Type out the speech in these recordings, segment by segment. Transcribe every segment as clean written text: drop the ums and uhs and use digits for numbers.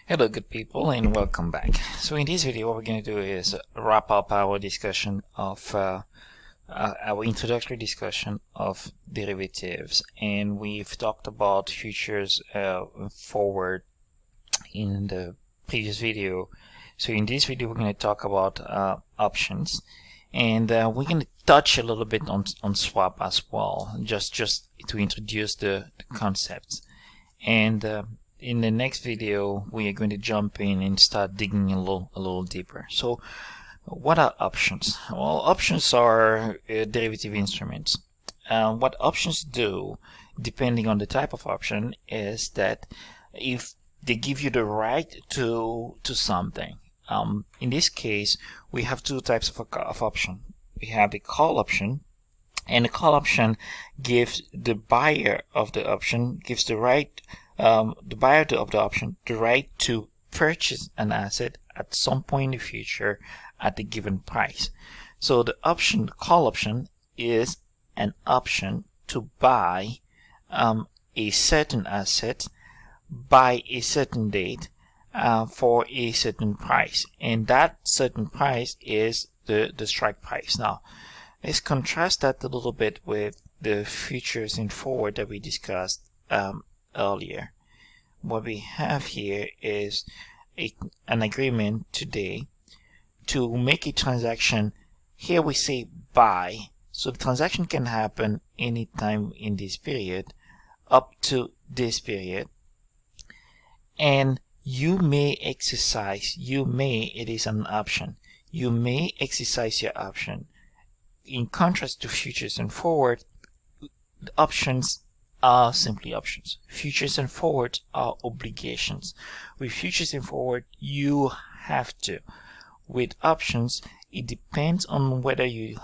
Hello good people and welcome back. So in this video what we're going to do is wrap up our discussion of our introductory discussion of derivatives, and we've talked about futures forward in the previous video. So in this video we're going to talk about options, and we're going to touch a little bit on swap as well, just to introduce the concepts. And in the next video we are going to jump in and start digging a little deeper. So what are options? Well, options are derivative instruments. What options do, depending on the type of option, is that if they give you the right to something, in this case we have two types of option. We have the call option, and the call option gives the buyer of the option the right the buyer of the option the right to purchase an asset at some point in the future at a given price. So the call option is an option to buy a certain asset by a certain date for a certain price, and that certain price is the strike price. Now let's contrast that a little bit with the futures and forward that we discussed earlier. What we have here is an agreement today to make a transaction. Here we say buy, so the transaction can happen anytime in this period up to this period, and you may exercise, it is an option, you may exercise your option. In contrast to futures and forward, the options are simply options. Futures and forwards are obligations. With futures and forward, you have to. With options, it depends on whether you're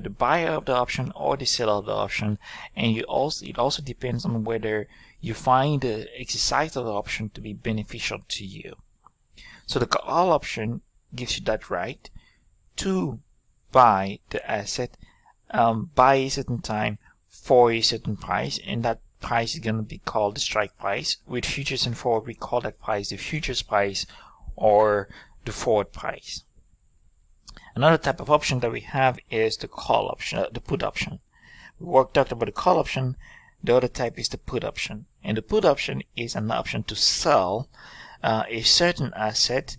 the buyer of the option or the seller of the option, and it also depends on whether you find the exercise of the option to be beneficial to you. So the call option gives you that right to buy the asset by a certain time for a certain price, and that price is going to be called the strike price. With futures and forward, we call that price the futures price or the forward price. Another type of option that we have is the call option, the put option. We talked about the call option. The other type is the put option, and the put option is an option to sell a certain asset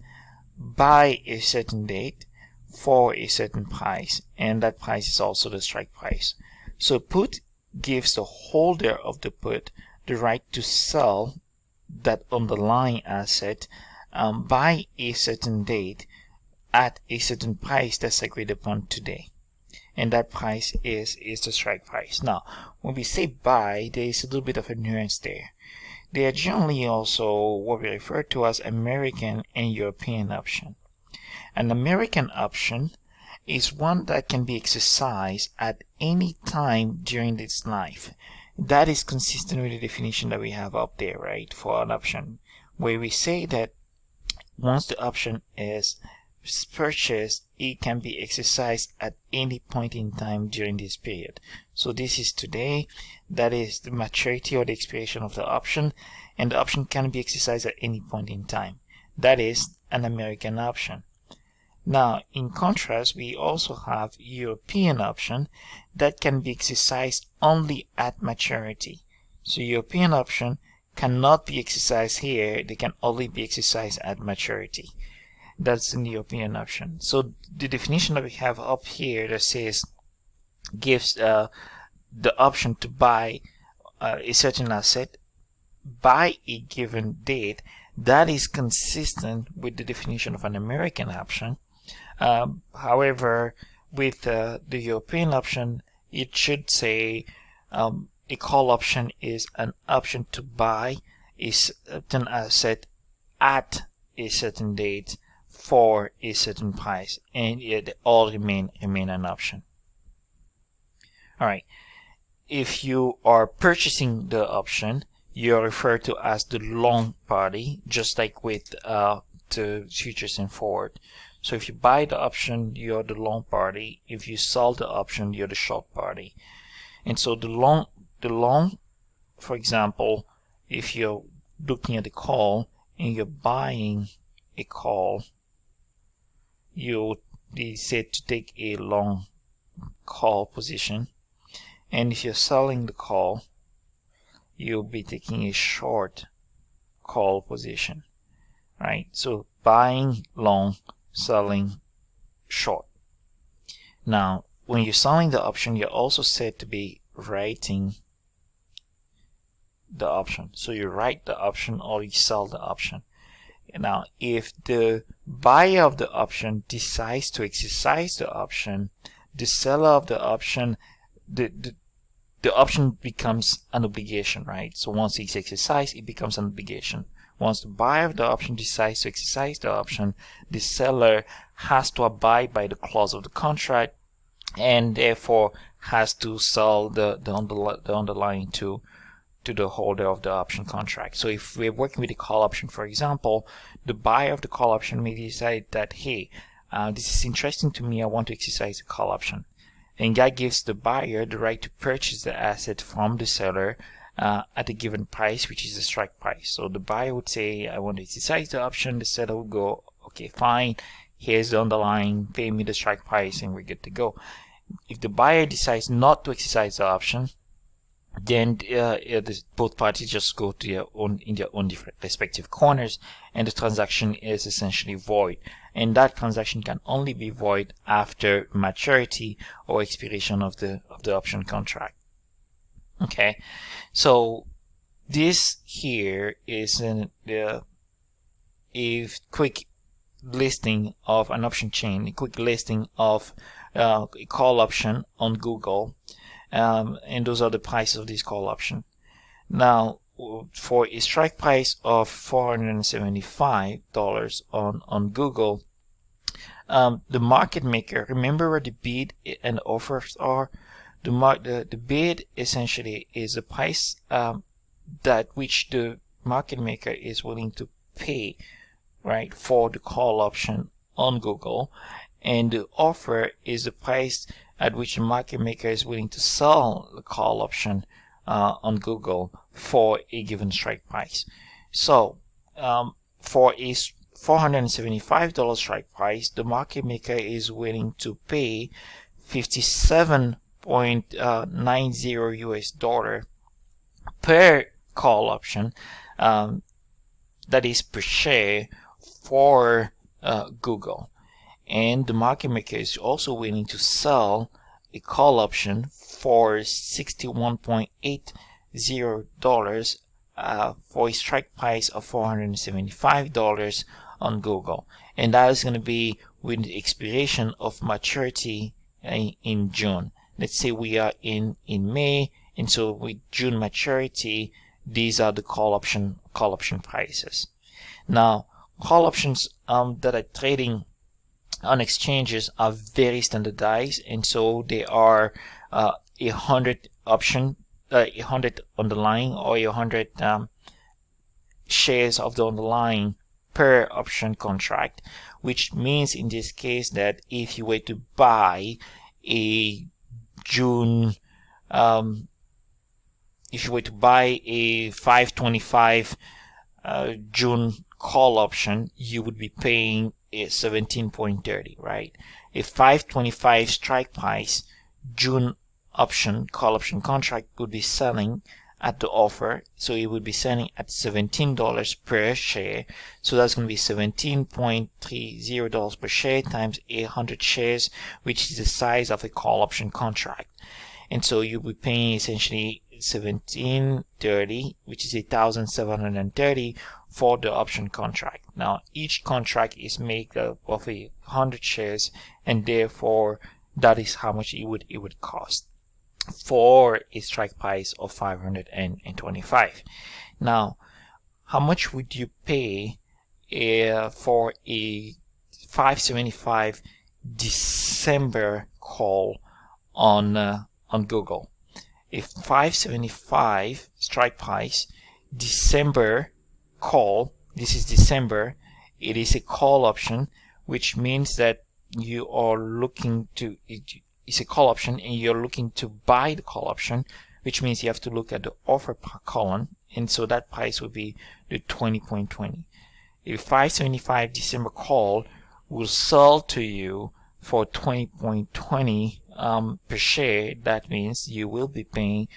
by a certain date for a certain price, and that price is also the strike price. So put gives the holder of the put the right to sell that underlying asset by a certain date at a certain price that's agreed upon today, and that price is the strike price. Now when we say buy, there is a little bit of a nuance there. They are generally also what we refer to as American and European option. An American option is one that can be exercised at any time during its life. That is consistent with the definition that we have up there, right, for an option, where we say that once the option is purchased, it can be exercised at any point in time during this period. So this is today, that is the maturity or the expiration of the option, and the option can be exercised at any point in time. That is an American option. Now, in contrast, we also have European option that can be exercised only at maturity. So European option cannot be exercised here, they can only be exercised at maturity. That's in the European option. So the definition that we have up here that says gives the option to buy a certain asset by a given date, that is consistent with the definition of an American option. However, with the European option, it should say a call option is an option to buy a certain asset at a certain date for a certain price, and it all remain an option. Alright, if you are purchasing the option, you're referred to as the long party, just like with the futures and forward. So if you buy the option, you're the long party. If you sell the option, you're the short party. And so the long, for example, if you're looking at the call and you're buying a call, you'll be said to take a long call position, and if you're selling the call, you'll be taking a short call position, right? So buying long, selling short. Now, when you're selling the option, you're also said to be writing the option. So you write the option or you sell the option. Now, if the buyer of the option decides to exercise the option, the seller of the option, the option becomes an obligation, right? So once it's exercised, it becomes an obligation. Once the buyer of the option decides to exercise the option, the seller has to abide by the clause of the contract and therefore has to sell the underlying to the holder of the option contract. So if we're working with a call option, for example, the buyer of the call option may decide that, hey, this is interesting to me, I want to exercise the call option. And that gives the buyer the right to purchase the asset from the seller at a given price, which is the strike price. So the buyer would say, I want to exercise the option. The seller would go, okay, fine, here's the underlying, pay me the strike price, and we're good to go. If the buyer decides not to exercise the option, then both parties just go to their own in their own different respective corners, and the transaction is essentially void. And that transaction can only be void after maturity or expiration of the option contract. Okay, so this here is a quick listing of an option chain, a quick listing of a call option on Google. And those are the prices of this call option. Now, for a strike price of $475 on Google, the market maker, remember where the bid and offers are? The bid essentially is the price that which the market maker is willing to pay, right, for the call option on Google, and the offer is the price at which the market maker is willing to sell the call option on Google for a given strike price. So for a $475 strike price, the market maker is willing to pay $57.90 US per call option, that is per share, for Google. And the market maker is also willing to sell a call option for $61.80 for a strike price of $475 on Google. And that is going to be with the expiration of maturity in June. Let's say we are in May, and so with June maturity, these are the call option prices. Now, call options that are trading on exchanges are very standardized, and so they are 100 option, 100 underlying, or 100 shares of the underlying per option contract, which means in this case that if you were to buy a June, if you were to buy a 525 June call option, you would be paying a 17.30, right? A 525 strike price June option call option contract would be selling at the offer, so it would be selling at $17 per share. So that's going to be $17.30 per share times 800 shares, which is the size of a call option contract. And so you'll be paying essentially $17.30, which is $1,730 for the option contract. Now, each contract is made up of 100 shares, and therefore that is how much it would cost for a strike price of 525. Now, how much would you pay for a 575 December call on Google? A 575 strike price December call, this is December, it is a call option, which means that you are looking to, it's a call option and you're looking to buy the call option, which means you have to look at the offer column, and so that price would be the 20.20. a 575 December call will sell to you for 20.20 per share. That means you will be paying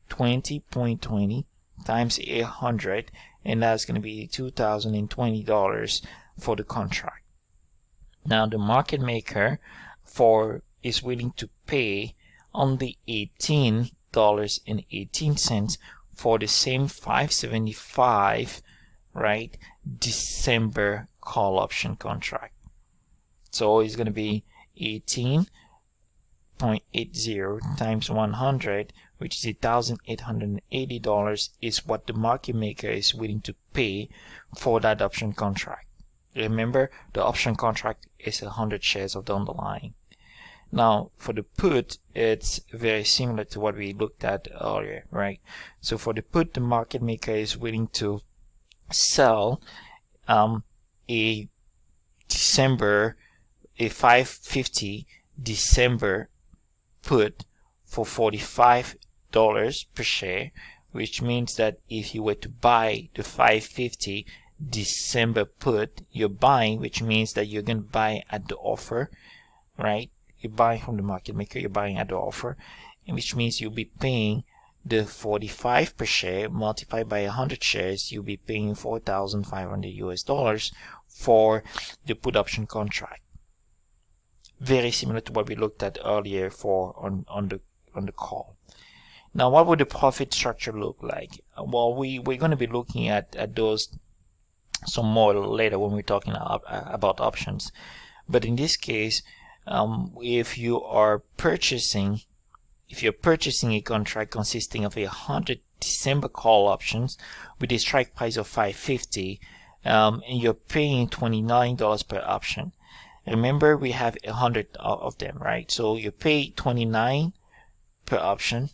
20.20 times 100, and that's going to be $2,020 for the contract. Now the market maker is willing to pay only $18.18 for the same 575, right, December call option contract. So it's going to be 18.80 times 100, which is $1,880, is what the market maker is willing to pay for that option contract. Remember, the option contract is 100 shares of the underlying. Now, for the put, it's very similar to what we looked at earlier, right? So for the put, the market maker is willing to sell a 550 December put for $45 per share, which means that if you were to buy the 550 December put, you're buying, which means that you're going to buy at the offer, right? You're buying from the market maker, you're buying at the offer, and which means you'll be paying the 45 per share multiplied by 100 shares. You'll be paying $4,500 for the put option contract. Very similar to what we looked at earlier on the call. Now, what would the profit structure look like? Well, we're going to be looking at those some more later when we're talking about options. But in this case, if you're purchasing a contract consisting of 100 December call options with a strike price of 550, and you're paying $29 per option. Remember, we have 100 of them, right? So you pay $29 per option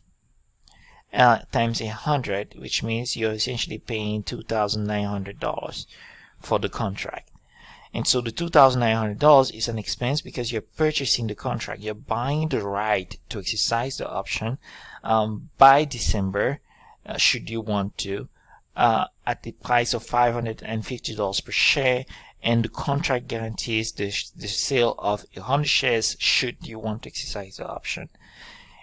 times 100, which means you're essentially paying $2,900 for the contract. And so the $2,900 is an expense because you're purchasing the contract. You're buying the right to exercise the option by December, should you want to, at the price of $550 per share, and the contract guarantees the sale of 100 shares should you want to exercise the option.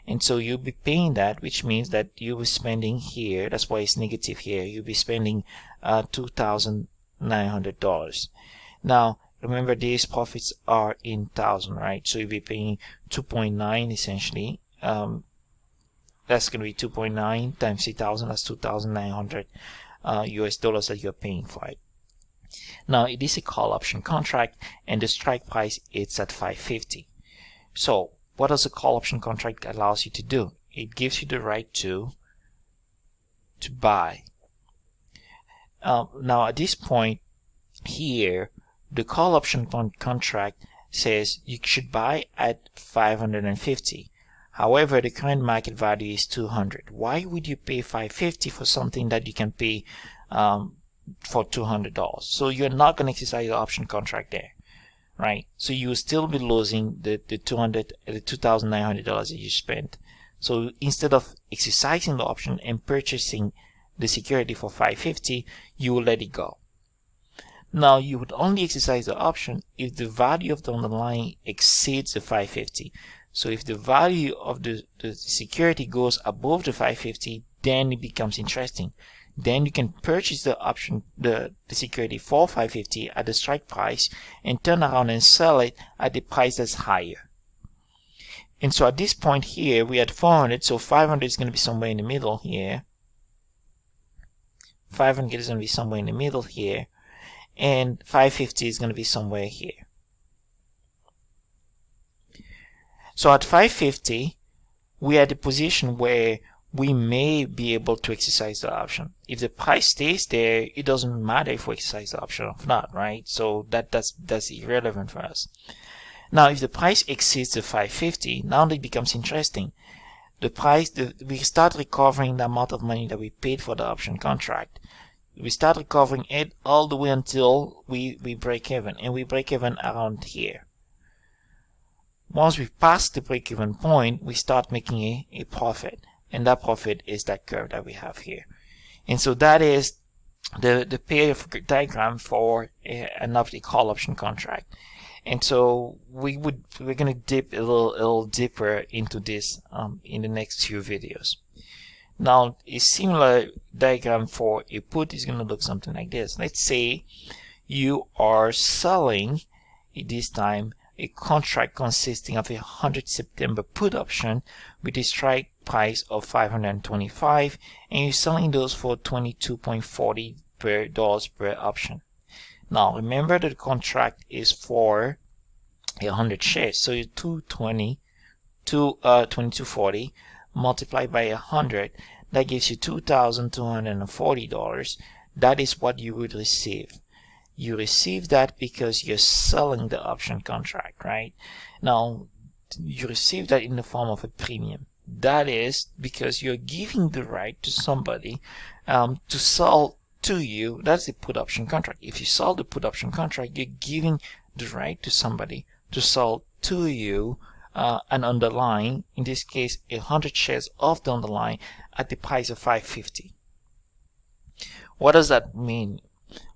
And so you'll be paying that, which means that you'll be spending here, that's why it's negative here, you'll be spending $2,900. Now, remember, these profits are in thousand, right? So you'll be paying 2.9 essentially. That's going to be 2.9 times 3,000, that's 2,900 US dollars that you're paying for it. Now, it is a call option contract, and the strike price is at 550. So, what does a call option contract allows you to do? It gives you the right to buy. Now, at this point here, the call option contract says you should buy at 550. However, the current market value is 200. Why would you pay 550 for something that you can pay for $200? So you're not going to exercise the option contract there, right? So you will still be losing the $2,900 that you spent. So instead of exercising the option and purchasing the security for 550, you will let it go. Now, you would only exercise the option if the value of the underlying exceeds the 550. So if the value of the security goes above the 550, then it becomes interesting. Then you can purchase the option, the security for 550 at the strike price and turn around and sell it at the price that's higher. And so at this point here, we had 400, so 500 is going to be somewhere in the middle here. 500 is going to be somewhere in the middle here. And 550 is going to be somewhere here. So at 550, we are at a position where we may be able to exercise the option. If the price stays there, it doesn't matter if we exercise the option or not, right? So that's irrelevant for us. Now, if the price exceeds the 550, now it becomes interesting. We start recovering the amount of money that we paid for the option contract. We start recovering it all the way until we break even, and we break even around here. Once we pass the break-even point, we start making a profit, and that profit is that curve that we have here. And so that is the pair diagram for an call option contract. And so we're going to dip a little deeper into this in the next few videos. Now, a similar diagram for a put is going to look something like this. Let's say you are selling this time a contract consisting of 100 September put option with a strike price of $525, and you're selling those for $22.40 per option. Now remember that the contract is for 100 shares, so you're 2240 multiplied by 100, that gives you $2,240. That is what you would receive. You receive that because you're selling the option contract, right? Now, you receive that in the form of a premium. That is because you're giving the right to somebody to sell to you. That's the put option contract. If you sell the put option contract, you're giving the right to somebody to sell to you an underlying, in this case 100 shares of the underlying at the price of $550. What does that mean?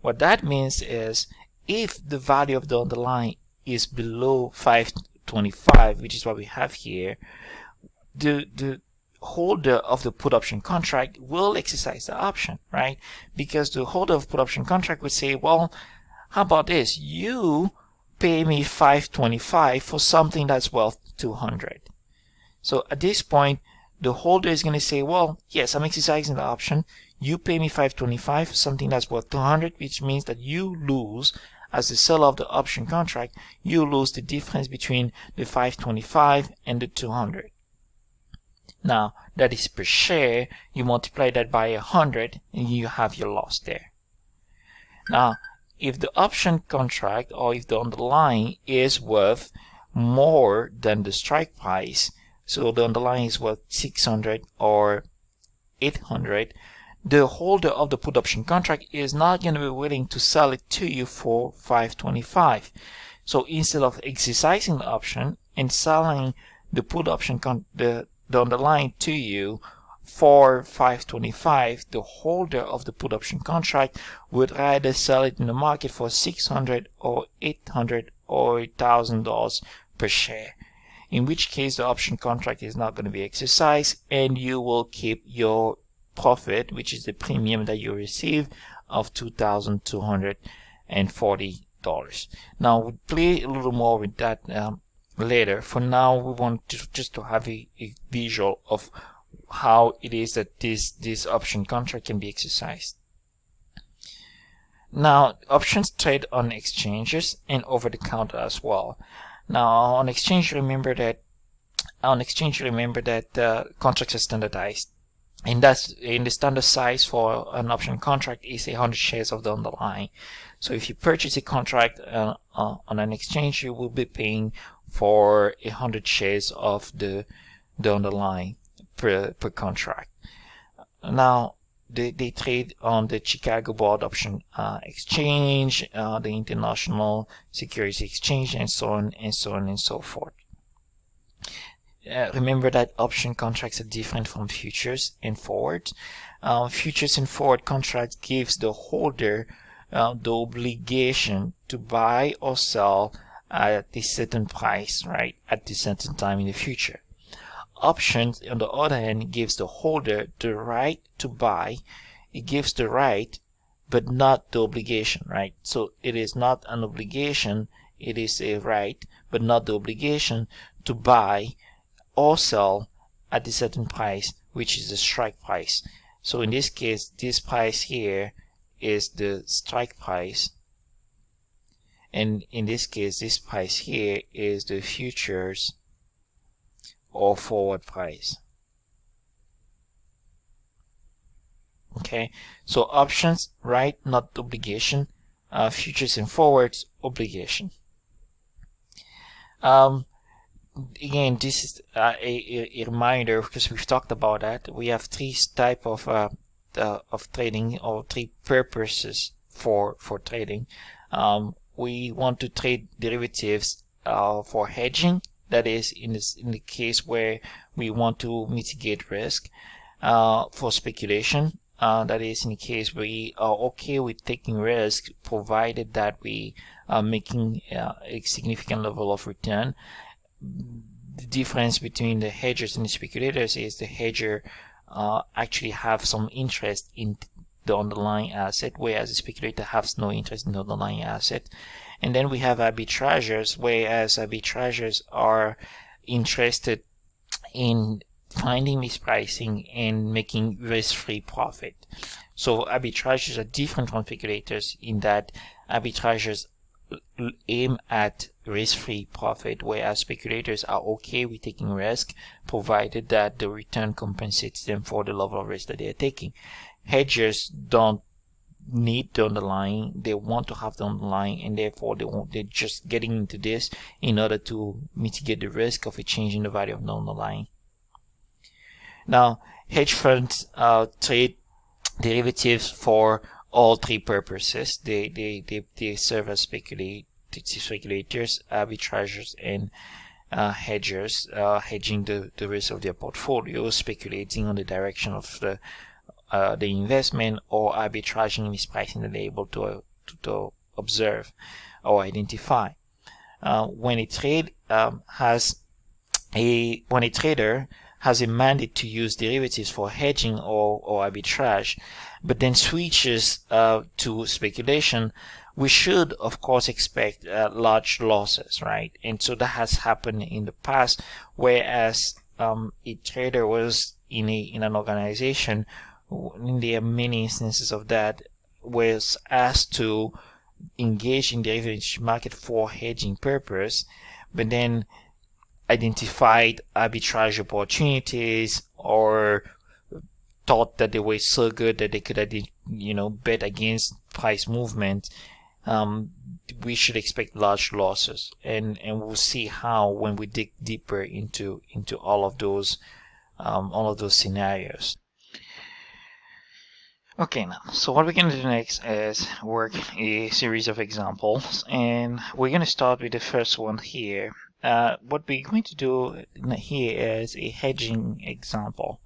What that means is if the value of the underlying is below $525, which is what we have here, the holder of the put option contract will exercise the option, right? Because the holder of put option contract would say, well, how about this? You pay me $525 for something that's worth $200. So at this point, the holder is going to say, well, yes, I'm exercising the option. You pay me $525 for something that's worth $200, which means that you lose, as the seller of the option contract, you lose the difference between the $525 and the $200. Now, that is per share. You multiply that by 100 and you have your loss there. Now, if the option contract or if the underlying is worth more than the strike price, so the underlying is worth 600 or 800, the holder of the put option contract is not going to be willing to sell it to you for $525. So instead of exercising the option and selling the put option the underlying to you for $525, the holder of the put option contract would rather sell it in the market for $600 or $800 or $1,000 per share, in which case the option contract is not going to be exercised and you will keep your profit, which is the premium that you receive, of $2,240. Now we'll play a little more with that later. For now, we want just to have a visual of how it is that this option contract can be exercised. Now, options trade on exchanges and over the counter as well. Now, on exchange, remember that contracts are standardized. And that's in the standard size for an option contract is 100 shares of the underlying. So if you purchase a contract on an exchange, you will be paying for 100 shares of the underlying per contract. Now they trade on the Chicago Board Option Exchange, the International Securities Exchange, and so on and so on and so forth. Remember that option contracts are different from futures and forwards. Futures and forward contracts gives the holder the obligation to buy or sell at a certain price, right, at a certain time in the future. Options, on the other hand, gives the holder the right to buy. It gives the right, but not the obligation, right? So it is not an obligation, it is a right, but not the obligation to buy or sell at a certain price, which is the strike price. So in this case, this price here is the strike price, and in this case, this price here is the futures or forward price. Okay, so options, right, not obligation. Futures and forwards, obligation. Again, this is a reminder, because we've talked about that. We have three types of trading, or three purposes for trading. We want to trade derivatives for hedging. That is in the case where we want to mitigate risk. For speculation, that is in the case we are okay with taking risk, provided that we are making a significant level of return. The difference between the hedgers and the speculators is the hedger actually have some interest in the underlying asset, whereas the speculator has no interest in the underlying asset. And then we have arbitrageurs, whereas arbitrageurs are interested in finding mispricing and making risk-free profit. So arbitrageurs are different from speculators in that arbitrageurs aim at risk-free profit, whereas speculators are okay with taking risk, provided that the return compensates them for the level of risk that they are taking. Hedgers don't need the underlying, they want to have the underlying, and therefore they're just getting into this in order to mitigate the risk of a change in the value of the underlying. Now, hedge funds trade derivatives for all three purposes. They serve as speculators, arbitrageurs, and hedgers, hedging the risk of their portfolio, speculating on the direction of the investment, or arbitraging mispricing that they're able to observe or identify. When a trader has a mandate to use derivatives for hedging or arbitrage, but then switches to speculation, we should of course expect large losses, right? And so that has happened in the past, whereas a trader was in an organization, and there are many instances of that, was asked to engage in the derivatives market for hedging purpose, but then identified arbitrage opportunities, or thought that they were so good that they could bet against price movement. We should expect large losses, and we'll see how when we dig deeper into all of those scenarios. Okay, now, so what we're going to do next is work a series of examples, and we're going to start with the first one here. What we're going to do here is a hedging example.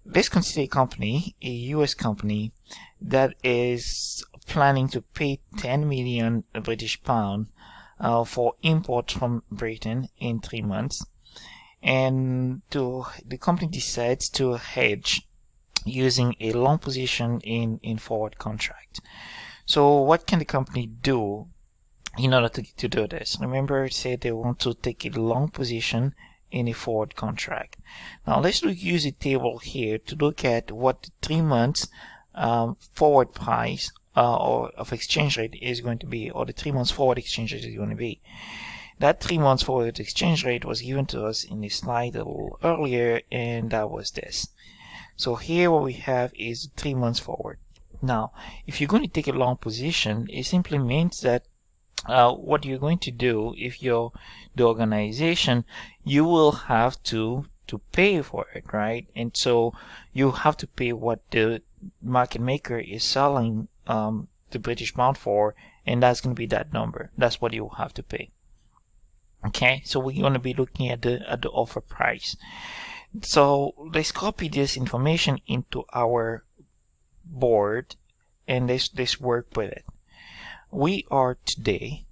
Let's consider a company, a US company, that is planning to pay 10 million British pound for imports from Britain in 3 months, and the company decides to hedge using a long position in forward contract. So what can the company do in order to do this? Remember, it said they want to take a long position in a forward contract. Now let's use a table here to look at what the 3 months forward price or of exchange rate is going to be, or the 3 months forward exchange rate is going to be. That 3 months forward exchange rate was given to us in the slide a little earlier, and that was this. So here what we have is 3 months forward. Now, if you're going to take a long position, it simply means that what you're going to do, if you're the organization, you will have to pay for it, right? And so you have to pay what the market maker is selling the British pound for, and that's going to be that number. That's what you have to pay. Okay, so we're going to be looking at the offer price. So let's copy this information into our board, and let's work with it. We are today,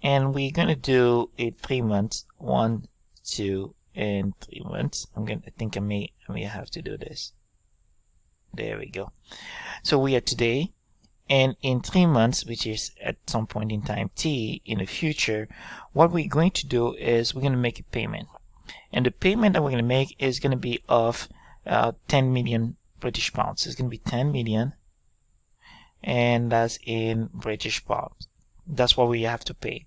and we're gonna do a 3 months, 1, 2, and 3 months. I think I may have to do this. There we go. So we are today, and in 3 months, which is at some point in time t in the future, what we're going to do is we're going to make a payment, and the payment that we're going to make is going to be of 10 million British pounds. It's going to be 10 million, and that's in British pounds. That's what we have to pay.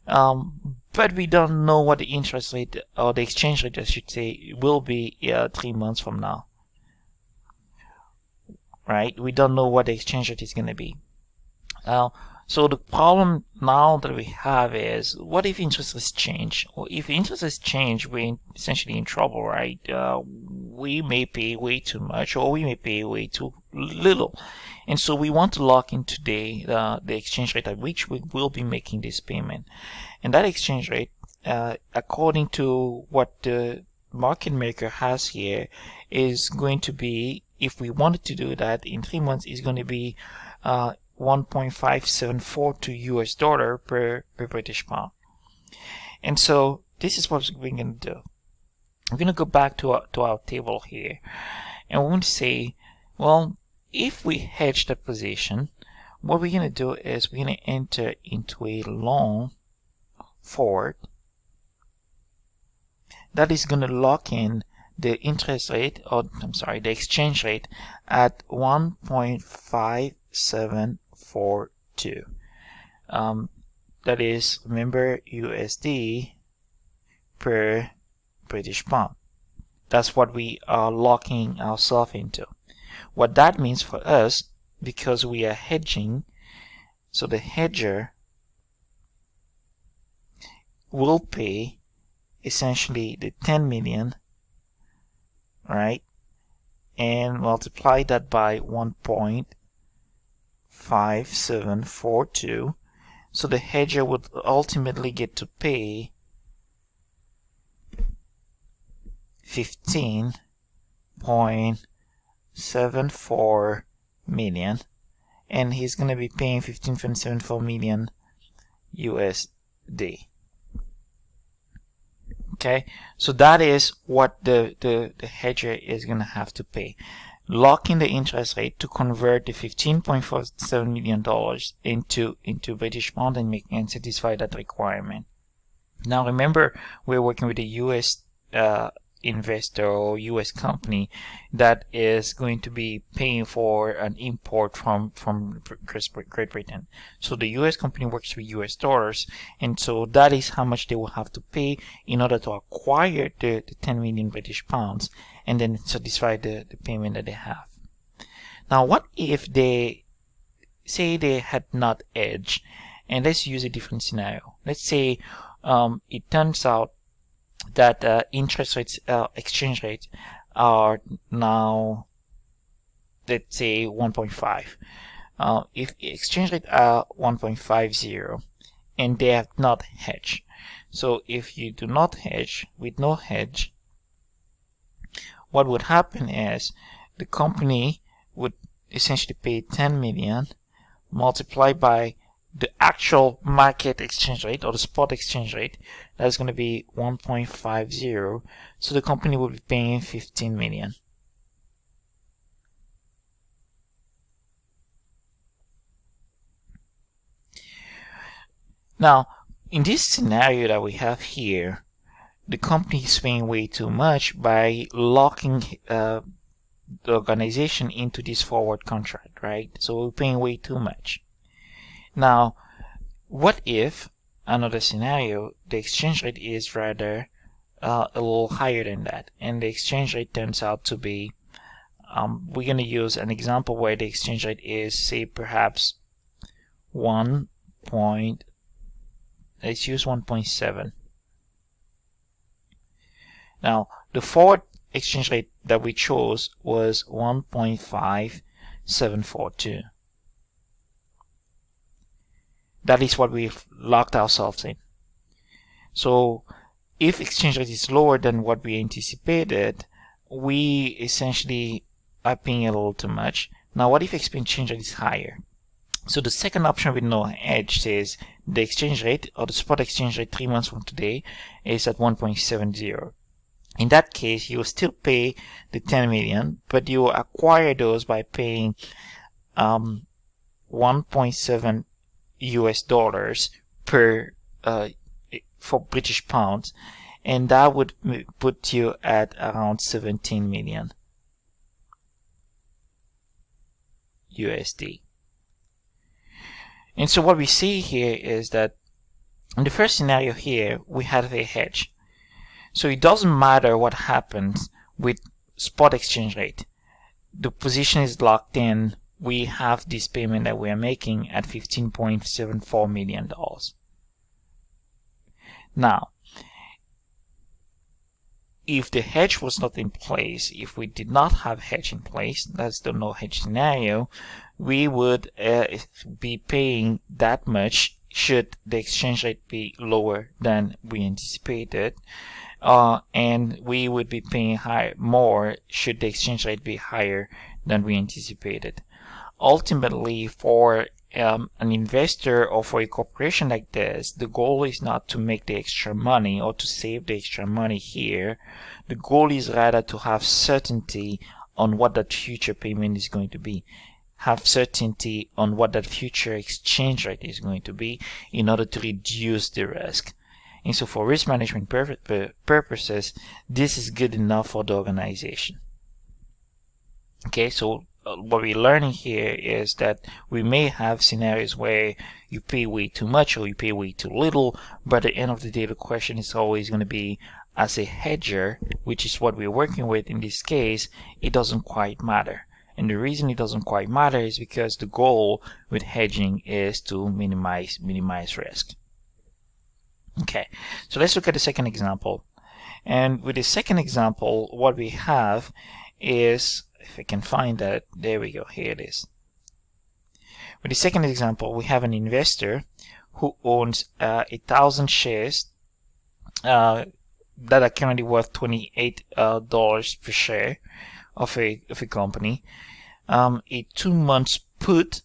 But we don't know what the interest rate, or the exchange rate I should say, will be 3 months from now. Right? We don't know what the exchange rate is going to be. So the problem now that we have is, what if interest rates change? Well, if interest rates change, we're essentially in trouble, right? We may pay way too much, or we may pay way too little. And so we want to lock in today the exchange rate at which we will be making this payment. And that exchange rate, according to what the market maker has here is going to be, if we wanted to do that in 3 months, is going to be 1.5742 US dollar per British pound. And so this is what we're going to do. We're going to go back to our table here, and we're going to say, well, if we hedge that position, what we're going to do is we're going to enter into a long forward that is going to lock in the interest rate, or I'm sorry, the exchange rate at 1.5742. That is, remember, USD per British pound. That's what we are locking ourselves into. What that means for us, because we are hedging, so the hedger will pay essentially the 10 million, right, and multiply that by 1.5742. So the hedger would ultimately get to pay 15.74 million, and he's going to be paying 15.74 million USD. Okay, so that is what the hedger is going to have to pay. Lock in the interest rate to convert the $15.47 million into British pound and satisfy that requirement. Now remember, we're working with a US investor or US company that is going to be paying for an import from Great Britain. So the US company works with US dollars, and so that is how much they will have to pay in order to acquire the 10 million British pounds and then satisfy the payment that they have. Now what if they say they had not hedged, and let's use a different scenario. Let's say it turns out that interest rates, exchange rates are now, let's say, 1.5. If exchange rate are 1.50 and they have not hedged, so if you do not hedge, with no hedge, what would happen is the company would essentially pay 10 million multiplied by the actual market exchange rate or the spot exchange rate. That's going to be 1.50. So the company will be paying 15 million. Now, in this scenario that we have here, the company is paying way too much by locking the organization into this forward contract, right? So we're paying way too much. Now, what if, another scenario, the exchange rate is rather a little higher than that, and the exchange rate turns out to be, we're going to use an example where the exchange rate is, say, perhaps let's use 1.7. Now, the forward exchange rate that we chose was 1.5742. That is what we've locked ourselves in. So if exchange rate is lower than what we anticipated, we essentially are paying a little too much. Now what if exchange rate is higher? So the second option with no hedge says the exchange rate, or the spot exchange rate 3 months from today, is at 1.70. In that case, you will still pay the 10 million, but you will acquire those by paying 1.7 US dollars per for British pounds, and that would put you at around 17 million USD. And so what we see here is that in the first scenario here, we have a hedge. So it doesn't matter what happens with spot exchange rate. The position is locked in. We have this payment that we are making at $15.74 million. Now, if the hedge was not in place, if we did not have hedge in place, that's the no hedge scenario, we would be paying that much should the exchange rate be lower than we anticipated. and we would be paying more should the exchange rate be higher than we anticipated. Ultimately, for an investor or for a corporation like this, the goal is not to make the extra money or to save the extra money here. The goal is rather to have certainty on what that future payment is going to be, have certainty on what that future exchange rate is going to be in order to reduce the risk. And so for risk management purposes, this is good enough for the organization. Okay, so what we're learning here is that we may have scenarios where you pay way too much or you pay way too little, but at the end of the day, the question is always going to be, as a hedger, which is what we're working with in this case, it doesn't quite matter. And the reason it doesn't quite matter is because the goal with hedging is to minimize risk. Okay, so let's look at the second example. And with the second example, what we have is, if I can find that, there we go, here it is. With the second example, we have an investor who owns 1,000 shares that are currently worth $28 per share of a company. A 2 months put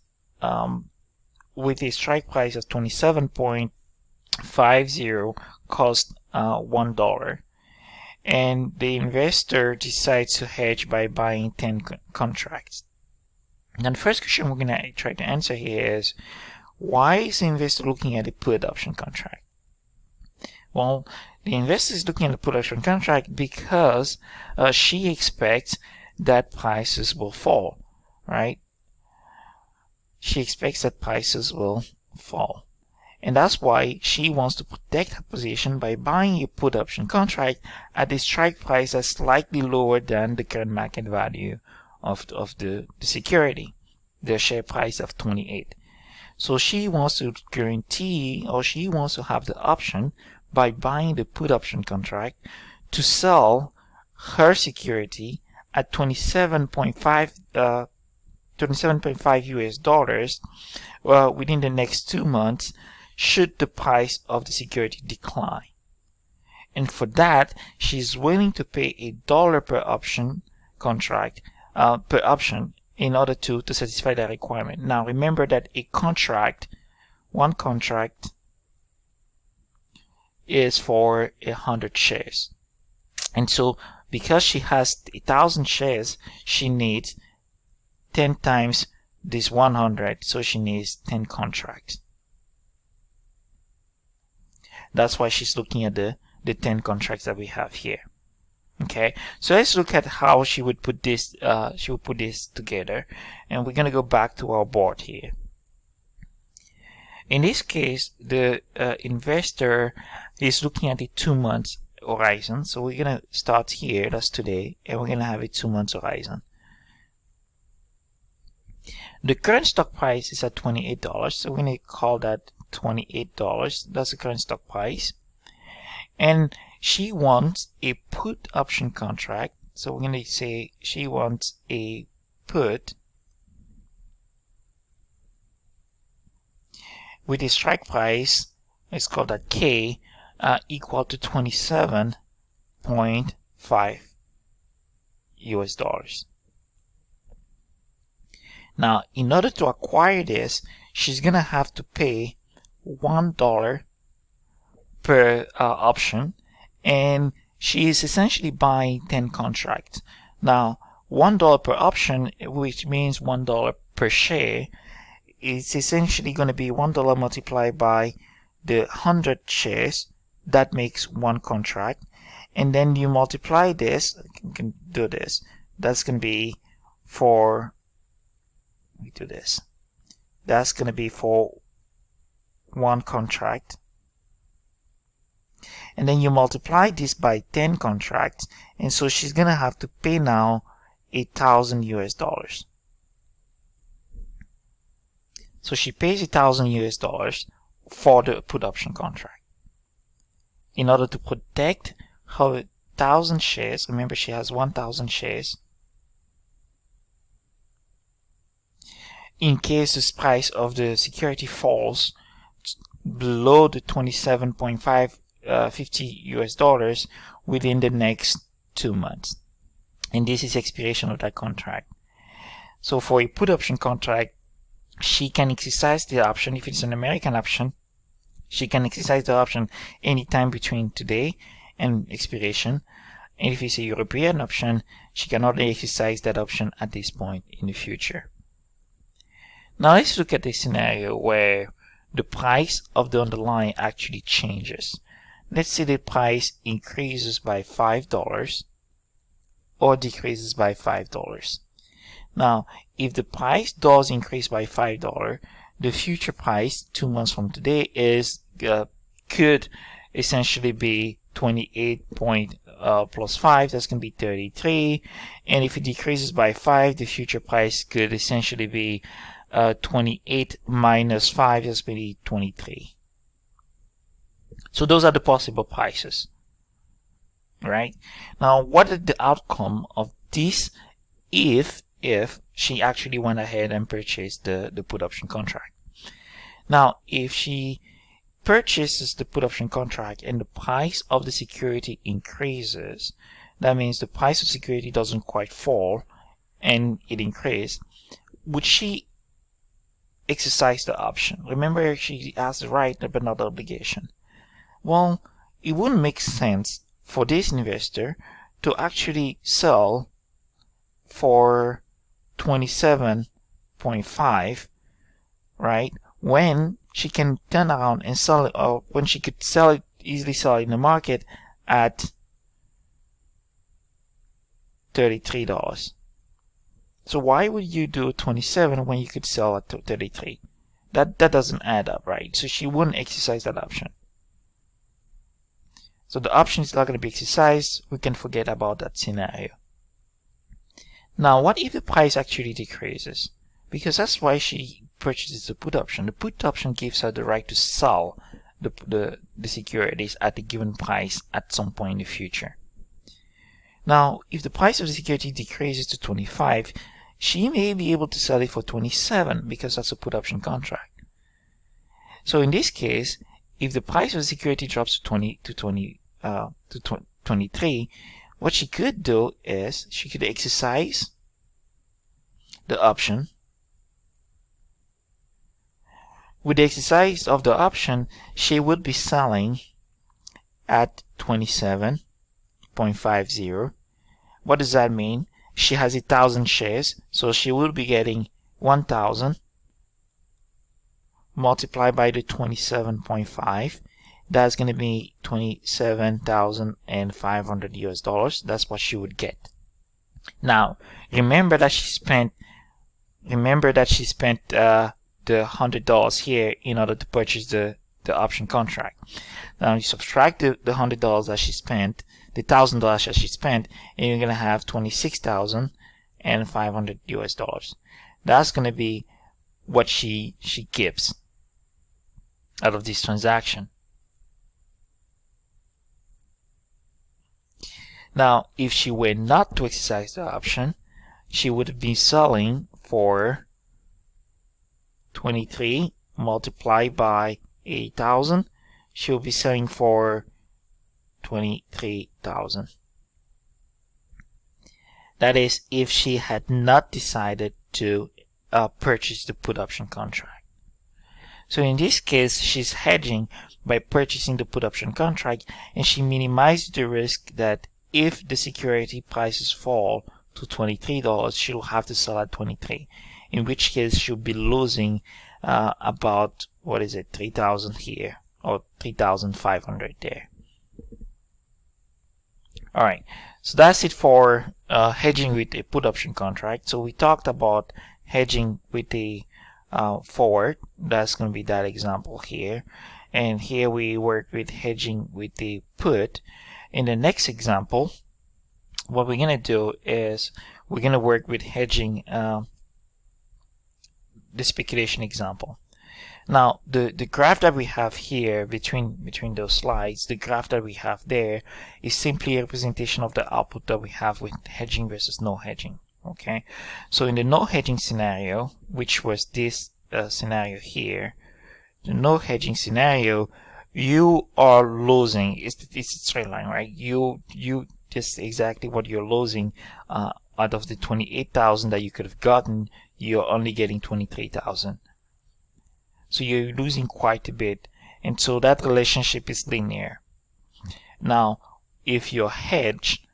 with a strike price of 27.50 cost $1. And the investor decides to hedge by buying 10 contracts. Now the first question we're going to try to answer here is, why is the investor looking at a put option contract? Well, the investor is looking at the put option contract because she expects that prices will fall, right? She expects that prices will fall. And that's why she wants to protect her position by buying a put option contract at a strike price that's slightly lower than the current market value of the security, the share price of 28. So she wants to guarantee, or she wants to have the option by buying the put option contract to sell her security at 27.5 US dollars within the next 2 months should the price of the security decline. And for that, she's willing to pay $1 per option contract per option in order to satisfy that requirement. Now remember that one contract is for 100 shares. And so because she has 1,000 shares, she needs 10 times this 100, so she needs 10 contracts. That's why she's looking at the 10 contracts that we have here. Okay, so let's look at how she would put this. She would put this together, and we're gonna go back to our board here. In this case, the investor is looking at a 2 months horizon. So we're gonna start here. That's today, and we're gonna have a 2 months horizon. The current stock price is at $28, so we're gonna call that $28. That's the current stock price. And she wants a put option contract. So we're going to say she wants a put with a strike price, let's call that K, equal to 27.5 US dollars. Now, in order to acquire this, she's going to have to pay $1 per option, and she is essentially buying 10 contracts. Now, $1 per option, which means $1 per share, is essentially going to be $1 multiplied by the 100 shares. That makes one contract, and then you multiply this. You can do this. That's going to be for. Let me do this. That's going to be for one contract, and then you multiply this by 10 contracts, and so she's gonna have to pay now 1,000 US dollars. So she pays 1,000 US dollars for the put option contract in order to protect her 1,000 shares. Remember, she has 1,000 shares. In case the price of the security falls below the 27.50 US dollars, within the next 2 months. And this is expiration of that contract. So for a put option contract, she can exercise the option. If it's an American option, she can exercise the option anytime between today and expiration. And if it's a European option, she can only exercise that option at this point in the future. Now let's look at a scenario where the price of the underlying actually changes. Let's say the price increases by $5 or decreases by $5. Now, if the price does increase by $5, the future price 2 months from today could essentially be 28 plus 5, that's going to be 33. And if it decreases by 5, the future price could essentially be 28 minus 5, that's going to be 23. So those are the possible prices. Right? Now, what is the outcome of this if she actually went ahead and purchased the put option contract? Now, if she purchases the put option contract and the price of the security increases, that means the price of security doesn't quite fall and it increases, would she exercise the option? Remember, she has the right but not the obligation. Well, it wouldn't make sense for this investor to actually sell for 27.5, right, when she can turn around and sell it, or when she could easily sell it in the market at $33. So why would you do 27 when you could sell at 33? That doesn't add up, right? So she wouldn't exercise that option. So the option is not going to be exercised. We can forget about that scenario. Now, what if the price actually decreases? Because that's why she purchases the put option. The put option gives her the right to sell the securities at a given price at some point in the future. Now, if the price of the security decreases to 25, she may be able to sell it for 27 because that's a put option contract. So in this case, if the price of the security drops to 23, what she could do is she could exercise the option. With the exercise of the option, she would be selling at 27.50. What does that mean? She has 1,000 shares, so she will be getting 1,000 multiplied by the 27.5. That's going to be $27,500 US. That's what she would get. Now, remember that she spent the $100 here in order to purchase the option contract. Now you subtract the $100 that she spent, the $1,000 that she spent, and you're going to have $26,500 US. That's going to be what she gives out of this transaction. Now, if she were not to exercise the option, she would be selling for 23 multiplied by 8,000. She will be selling for 23,000. That is, if she had not decided to purchase the put option contract. So in this case, she's hedging by purchasing the put option contract, and she minimizes the risk that if the security prices fall to $23, she'll have to sell at 23. In which case, she'll be losing about, what is it, 3,000 here, or 3,500 there. Alright, so that's it for hedging with a put option contract. So we talked about hedging with a forward. That's going to be that example here. And here we work with hedging with the put. In the next example, what we're going to do is we're going to work with hedging the speculation example. Now, the graph that we have here between those slides, the graph that we have there is simply a representation of the output that we have with hedging versus no hedging. Okay, so in the no hedging scenario, which was this scenario here, the no hedging scenario, you are losing. It's a straight line, right? You just exactly what you're losing. Out of the 28,000 that you could have gotten, you're only getting 23,000. So you're losing quite a bit, and so that relationship is linear. Now, if you're hedged,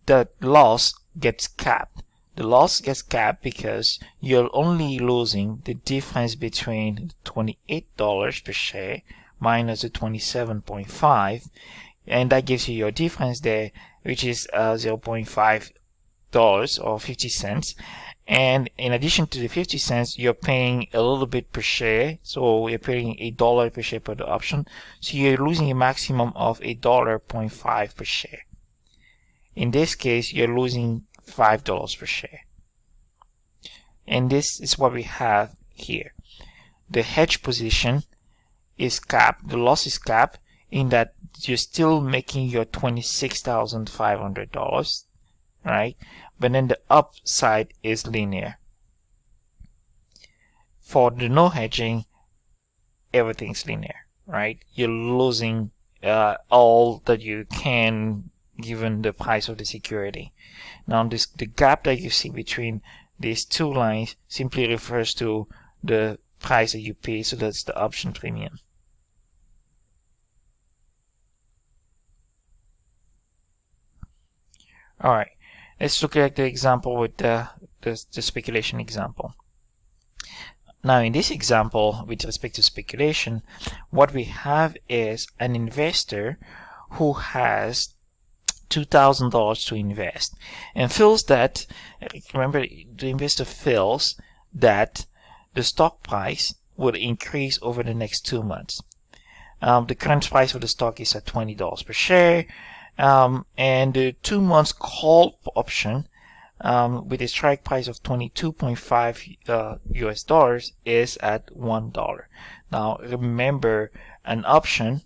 the loss gets capped. The loss gets capped because you're only losing the difference between $28 per share minus the 27.5, and that gives you your difference there, which is $0.5 or 50 cents. And in addition to the 50 cents, you're paying a little bit per share. So you're paying $1 per share per the option. So you're losing a maximum of $1.5 per share. In this case, you're losing $5 per share. And this is what we have here. The hedge position is capped. The loss is capped in that you're still making your $26,500, right? But then the upside is linear. For the no hedging, everything's linear, right? You're losing all that you can given the price of the security. Now the gap that you see between these two lines simply refers to the price that you pay, so that's the option premium. Alright, let's look at the example with the speculation example. Now in this example, with respect to speculation, what we have is an investor who has $2,000 to invest and feels that, remember, the investor feels that the stock price will increase over the next 2 months. The current price of the stock is at $20 per share, and the 2 months call option with a strike price of $22.5 US dollars is at $1. Now remember, one option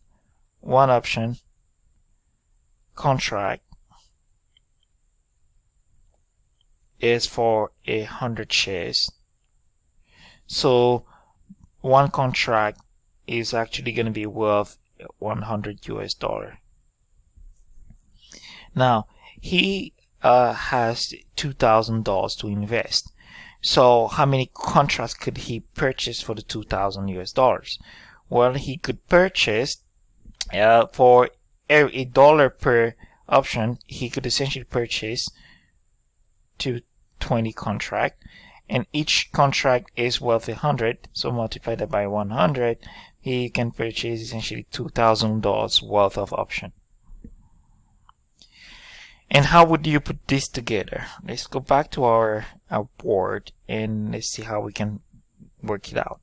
contract is for 100 shares. So one contract is actually going to be worth 100 US dollar. Now he has $2,000 to invest. So how many contracts could he purchase for the 2,000 US dollars? Well, he could purchase for $1 per option. He could essentially purchase 20 contract, and each contract is worth 100. So multiply that by 100, he can purchase essentially $2,000 worth of option. And how would you put this together? Let's go back to our board and let's see how we can work it out.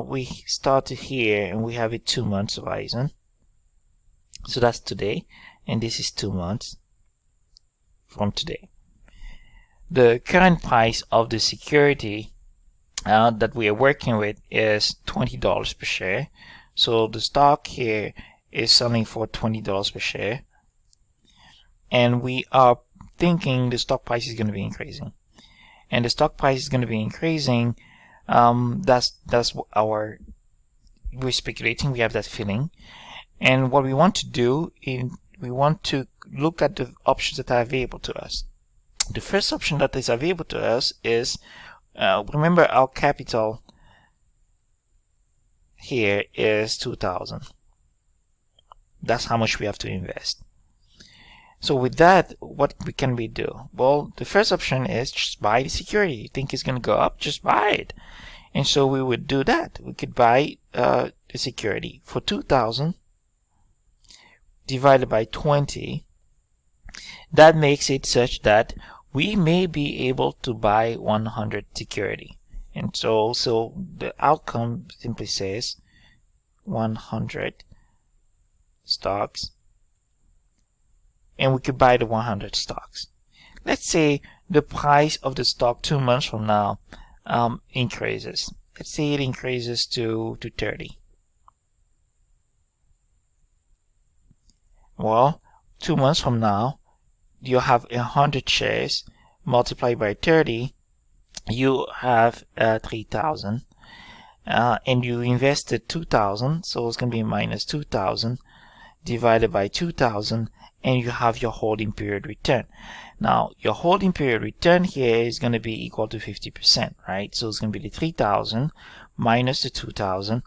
We started here and we have a 2 months horizon. So that's today, and this is 2 months from today. The current price of the security that we are working with is $20 per share. So the stock here is selling for $20 per share. And we are thinking the stock price is going to be increasing, and the stock price is going to be increasing. That's we're speculating. We have that feeling, and what we want to do is we want to look at the options that are available to us. The first option that is available to us is remember our capital here is 2,000. That's how much we have to invest. So with that, what can we do? Well, the first option is just buy the security. You think it's going to go up? Just buy it. And so we would do that. We could buy the security for 2,000 divided by 20. That makes it such that we may be able to buy 100 security. And so the outcome simply says 100 stocks. And we could buy the 100 stocks. Let's say the price of the stock 2 months from now increases. Let's say it increases to 30. Well, 2 months from now, you have 100 shares multiplied by 30. You have 3,000. and you invested 2,000, so it's going to be minus 2,000 divided by 2,000, and you have your holding period return. Now, your holding period return here is going to be equal to 50%, right? So it's going to be the 3,000 minus the 2,000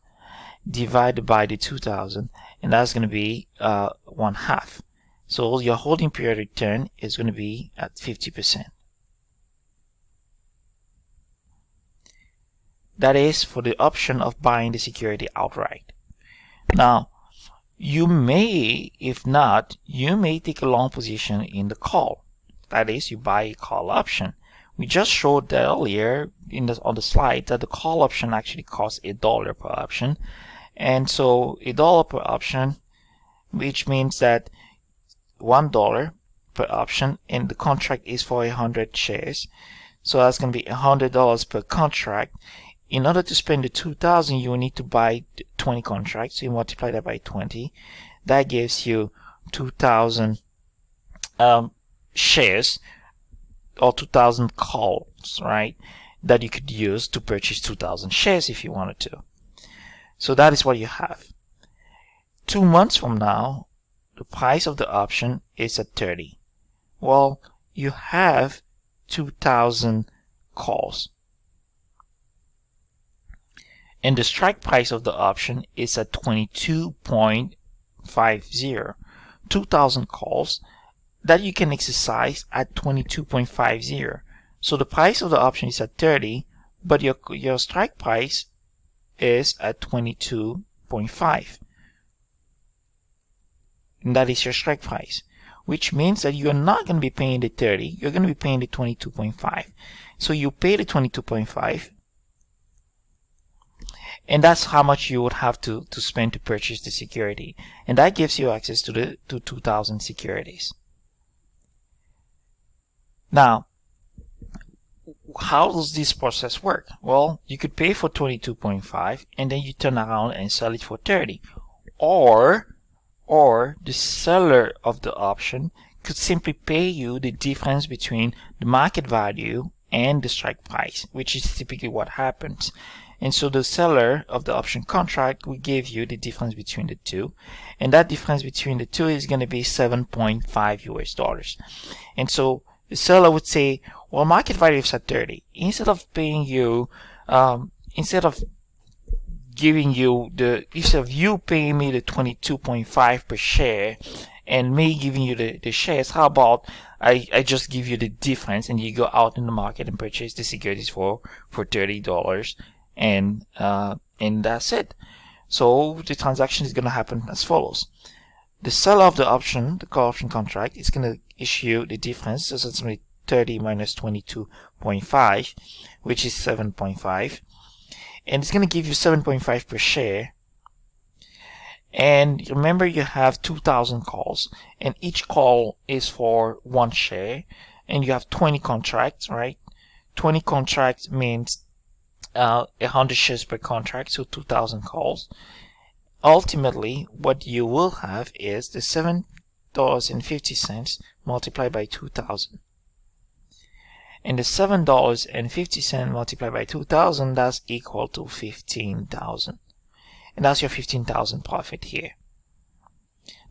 divided by the 2,000, and that's going to be 1/2. So your holding period return is going to be at 50%. That is for the option of buying the security outright. Now, you may, if not, you may take a long position in the call. That is, you buy a call option. We just showed that earlier on the slide that the call option actually costs $1 per option. And so $1 per option, which means that $1 per option, and the contract is for 100 shares. So that's going to be $100 per contract. In order to spend the 2,000, you will need to buy 20 contracts. So you multiply that by 20. That gives you 2,000 shares, or 2,000 calls, right? That you could use to purchase 2,000 shares if you wanted to. So that is what you have. 2 months from now, the price of the option is at 30. Well, you have 2,000 calls. And the strike price of the option is at 22.50. 2,000 calls that you can exercise at 22.50. So the price of the option is at 30, but your strike price is at 22.5. And that is your strike price, which means that you're not going to be paying the 30, you're going to be paying the 22.5. So you pay the 22.5, and that's how much you would have to spend to purchase the security. And that gives you access to 2,000 securities. Now, how does this process work? Well, you could pay for 22.5 and then you turn around and sell it for 30. Or the seller of the option could simply pay you the difference between the market value and the strike price, which is typically what happens. And so the seller of the option contract will give you the difference between the two. And that difference between the two is going to be $7.5 US. And so the seller would say, well, market value is at 30. Instead of paying you, instead of you paying me the 22.5 per share and me giving you the shares, how about I just give you the difference and you go out in the market and purchase the securities for $30, and that's it. So the transaction is going to happen as follows. The seller of the option, the call option contract, is going to issue the difference. So it's going to be 30 minus 22.5, which is 7.5. And it's going to give you 7.5 per share. And remember, you have 2,000 calls, and each call is for 1 share, and you have 20 contracts, right? 20 contracts means 100 shares per contract, so 2,000 calls. Ultimately, what you will have is the $7.50 multiplied by 2,000. And the $7.50 multiplied by 2,000, that's equal to 15,000. And that's your 15,000 profit here.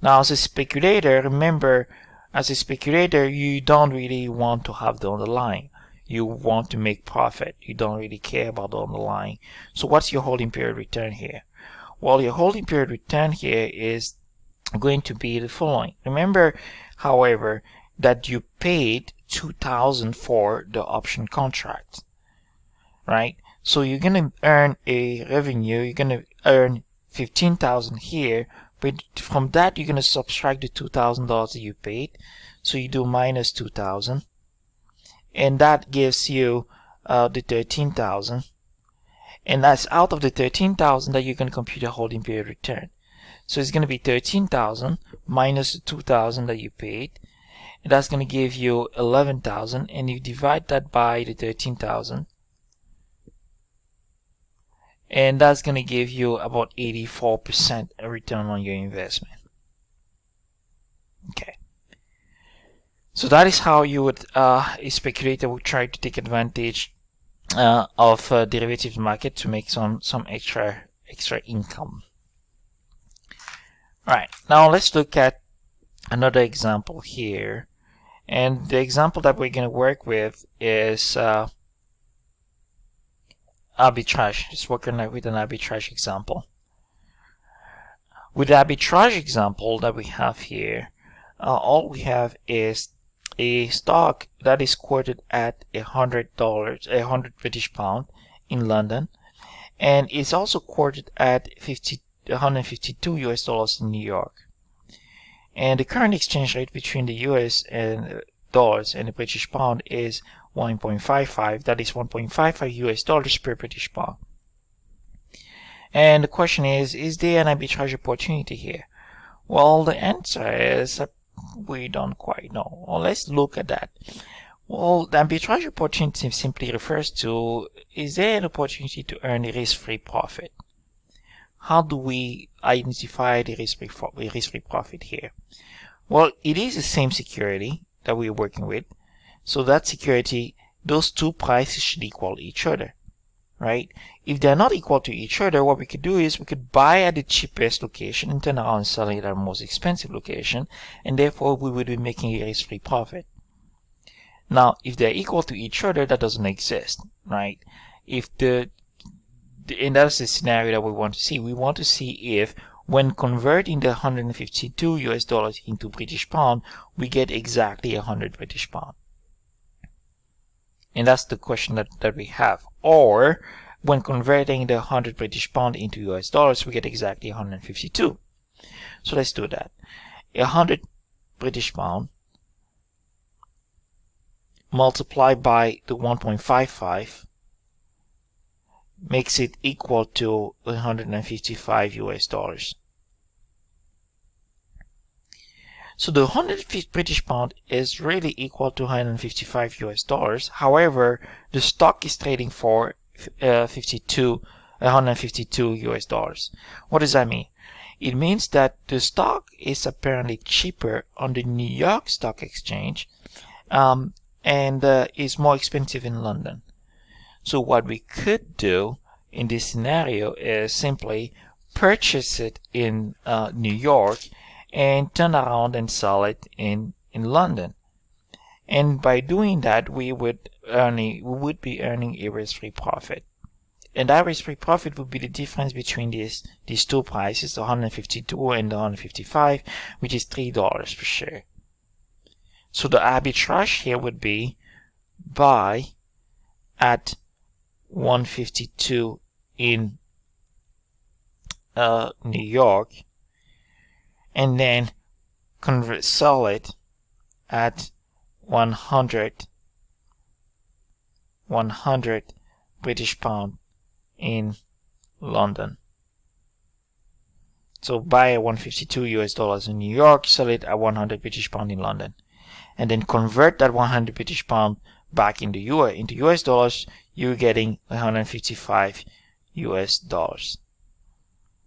Now, as a speculator, remember, as a speculator, you don't really want to have the underlying. You want to make profit. You don't really care about the underlying. So what's your holding period return here? Well, your holding period return here is going to be the following. Remember, however, that you paid 2,000 for the option contract, right? So you're going to earn a revenue. You're going to earn 15,000 here, but from that you're going to subtract the $2,000 that you paid. So you do minus 2,000, and that gives you the 13,000. And that's out of the 13,000 that you're going to compute your holding period return. So it's going to be 13,000 minus the 2,000 that you paid. And that's going to give you 11,000, and you divide that by the 13,000. And that's going to give you about 84% return on your investment. Okay. So that is how you would, a speculator would try to take advantage of derivatives market to make some extra income. All right, now let's look at another example here, and the example that we're going to work with is arbitrage. Just working with an arbitrage example. With the arbitrage example that we have here, all we have is a stock that is quoted at $100, 100 British pound in London, and it's also quoted at 152 US dollars in New York. And the current exchange rate between the US and dollars and the British pound is 1.55. That is 1.55 US dollars per British pound. And the question is there an arbitrage opportunity here? Well, the answer is we don't quite know. Well, let's look at that. Well, the arbitrage opportunity simply refers to, is there an opportunity to earn a risk-free profit? How do we identify the risk-free profit here? Well, it is the same security that we're working with. So that security, those two prices should equal each other, right? If they're not equal to each other, what we could do is we could buy at the cheapest location and turn around and sell it at the most expensive location, and therefore we would be making a risk-free profit. Now, if they're equal to each other, that doesn't exist, right? And that's the scenario that we want to see. We want to see if, when converting the 152 US dollars into British pound, we get exactly 100 British pound. And that's the question that we have. Or, when converting the 100 British pound into US dollars, we get exactly 152. So let's do that. 100 British pound multiplied by the 1.55 makes it equal to 155 US dollars. So the 100 British pound is really equal to 155 US dollars. However, the stock is trading for 152 US dollars. What does that mean? It means that the stock is apparently cheaper on the New York Stock Exchange, and is more expensive in London. So what we could do in this scenario is simply purchase it in New York and turn around and sell it in London. And by doing that, we would be earning a risk-free profit. And that risk-free profit would be the difference between these two prices, the 152 and the 155, which is $3 per share. So the arbitrage here would be buy at 152 in New York, and then sell it at 100 British pound in London. So buy at 152 US dollars in New York, sell it at 100 British pound in London, and then convert that 100 British pound back into US dollars. You're getting 155 US dollars.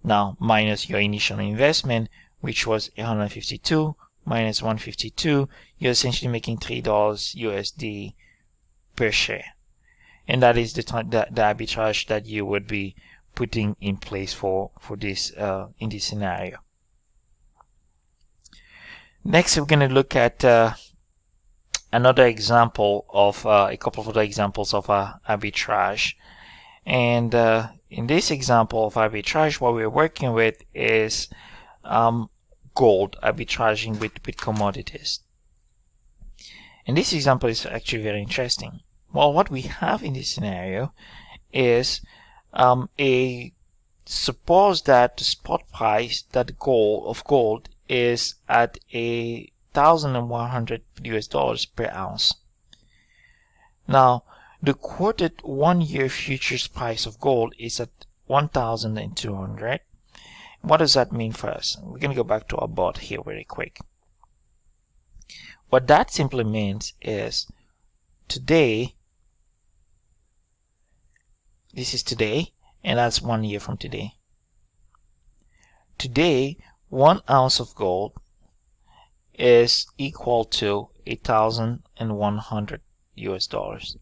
Now, minus your initial investment, which was 152 minus 152, you're essentially making $3 USD per share. And that is the arbitrage that you would be putting in place for this in this scenario. Next, we're going to look at another example of a couple of other examples of arbitrage. And in this example of arbitrage, what we're working with is gold, arbitraging with commodities. And this example is actually very interesting. Well, what we have in this scenario is suppose that the spot price of gold is at 1,100 US dollars per ounce. Now, the quoted 1-year futures price of gold is at 1,200. What does that mean for us? We're going to go back to our board here very quick. What that simply means is today, this is today, and that's 1 year from today. Today, 1 ounce of gold is equal to 1,100 US dollars.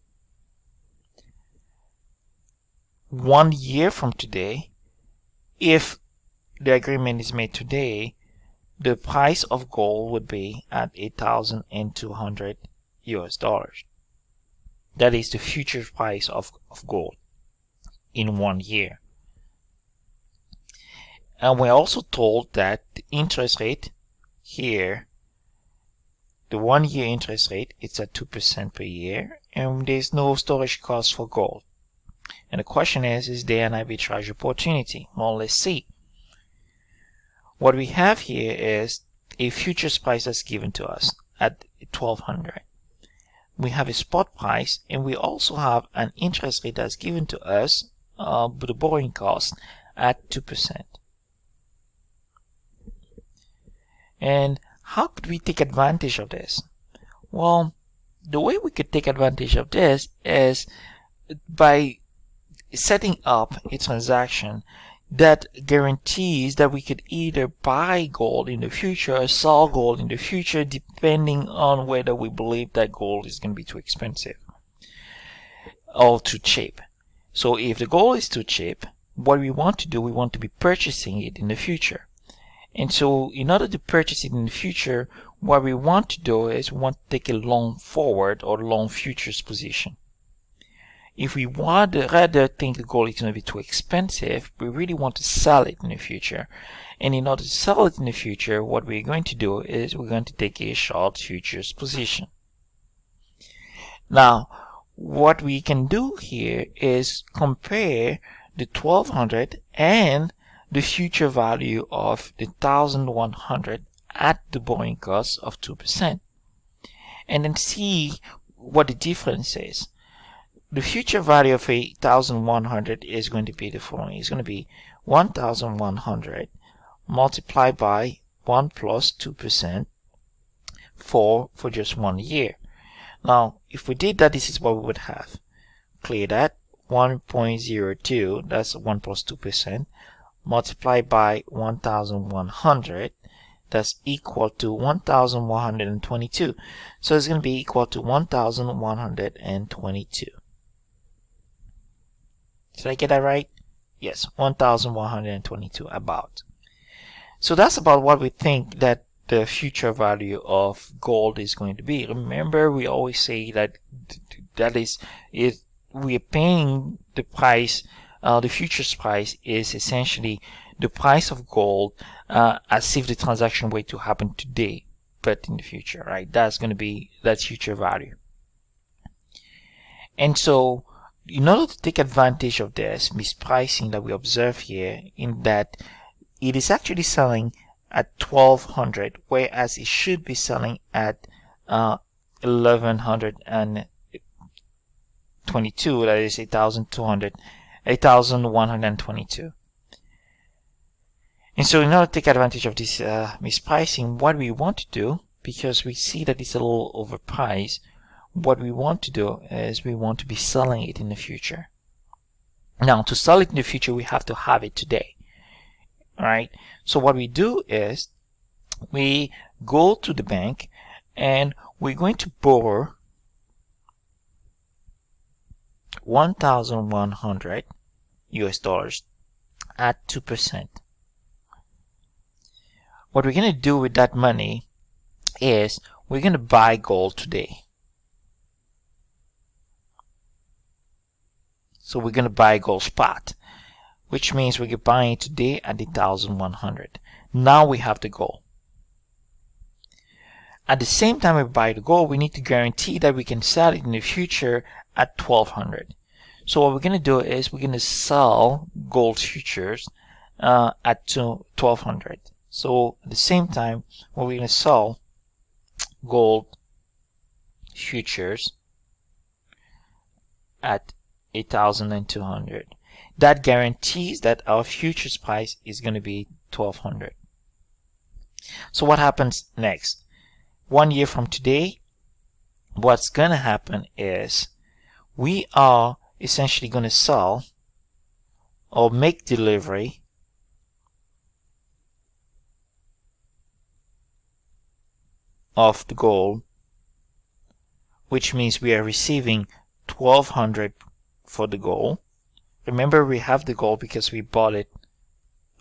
1 year from today, if the agreement is made today, the price of gold would be at 8,200 US dollars. That is the future price of gold in 1 year. And we're also told that the interest rate here, the 1 year interest rate, it's at 2% per year, and there's no storage cost for gold. And the question is there an arbitrage opportunity? Well, let's see. What we have here is a futures price that's given to us at 1,200. We have a spot price, and we also have an interest rate that's given to us, the borrowing cost, at 2%. And how could we take advantage of this? Well, the way we could take advantage of this is by setting up a transaction that guarantees that we could either buy gold in the future or sell gold in the future, depending on whether we believe that gold is going to be too expensive or too cheap. So if the gold is too cheap, what we want to do, we want to be purchasing it in the future. And so in order to purchase it in the future, what we want to do is we want to take a long forward or long futures position. If we want rather think the gold is going to be too expensive, we really want to sell it in the future. And in order to sell it in the future, what we're going to do is we're going to take a short futures position. Now, what we can do here is compare the 1,200 and the future value of the 1,100 at the borrowing cost of 2%, and then see what the difference is. The future value of 1,100 is going to be the following. It's going to be 1,100 multiplied by 1 plus 2% for just 1 year. Now, if we did that, this is what we would have. Clear that. 1.02, that's 1 plus 2%, multiplied by 1,100, that's equal to 1,122. So it's going to be equal to 1,122. Did I get that right? Yes, 1,122 about. So that's about what we think that the future value of gold is going to be. Remember, we always say that we are paying the price. The futures price is essentially the price of gold as if the transaction were to happen today, but in the future, right? That's going to be that future value. And so, in order to take advantage of this mispricing that we observe here, in that it is actually selling at 1,200, whereas it should be selling at 1,122, that is 8,122. And so in order to take advantage of this mispricing, what we want to do, because we see that it's a little overpriced, what we want to do is we want to be selling it in the future. Now, to sell it in the future, we have to have it today. Alright, so what we do is we go to the bank and we're going to borrow 1,100 US dollars at 2%. What we're going to do with that money is we're going to buy gold today. So we're going to buy gold spot, which means we're buying it today at 1,100. Now we have the gold. At the same time we buy the gold, we need to guarantee that we can sell it in the future at 1,200. So what we're going to do is we're going to sell gold futures at 1,200. So at the same time, we're going to sell gold futures at 8,200. That guarantees that our futures price is going to be 1,200. So what happens next? 1 year from today, what's going to happen is we are essentially going to sell or make delivery of the gold, which means we are receiving 1,200 for the gold, remember we have the gold because we bought it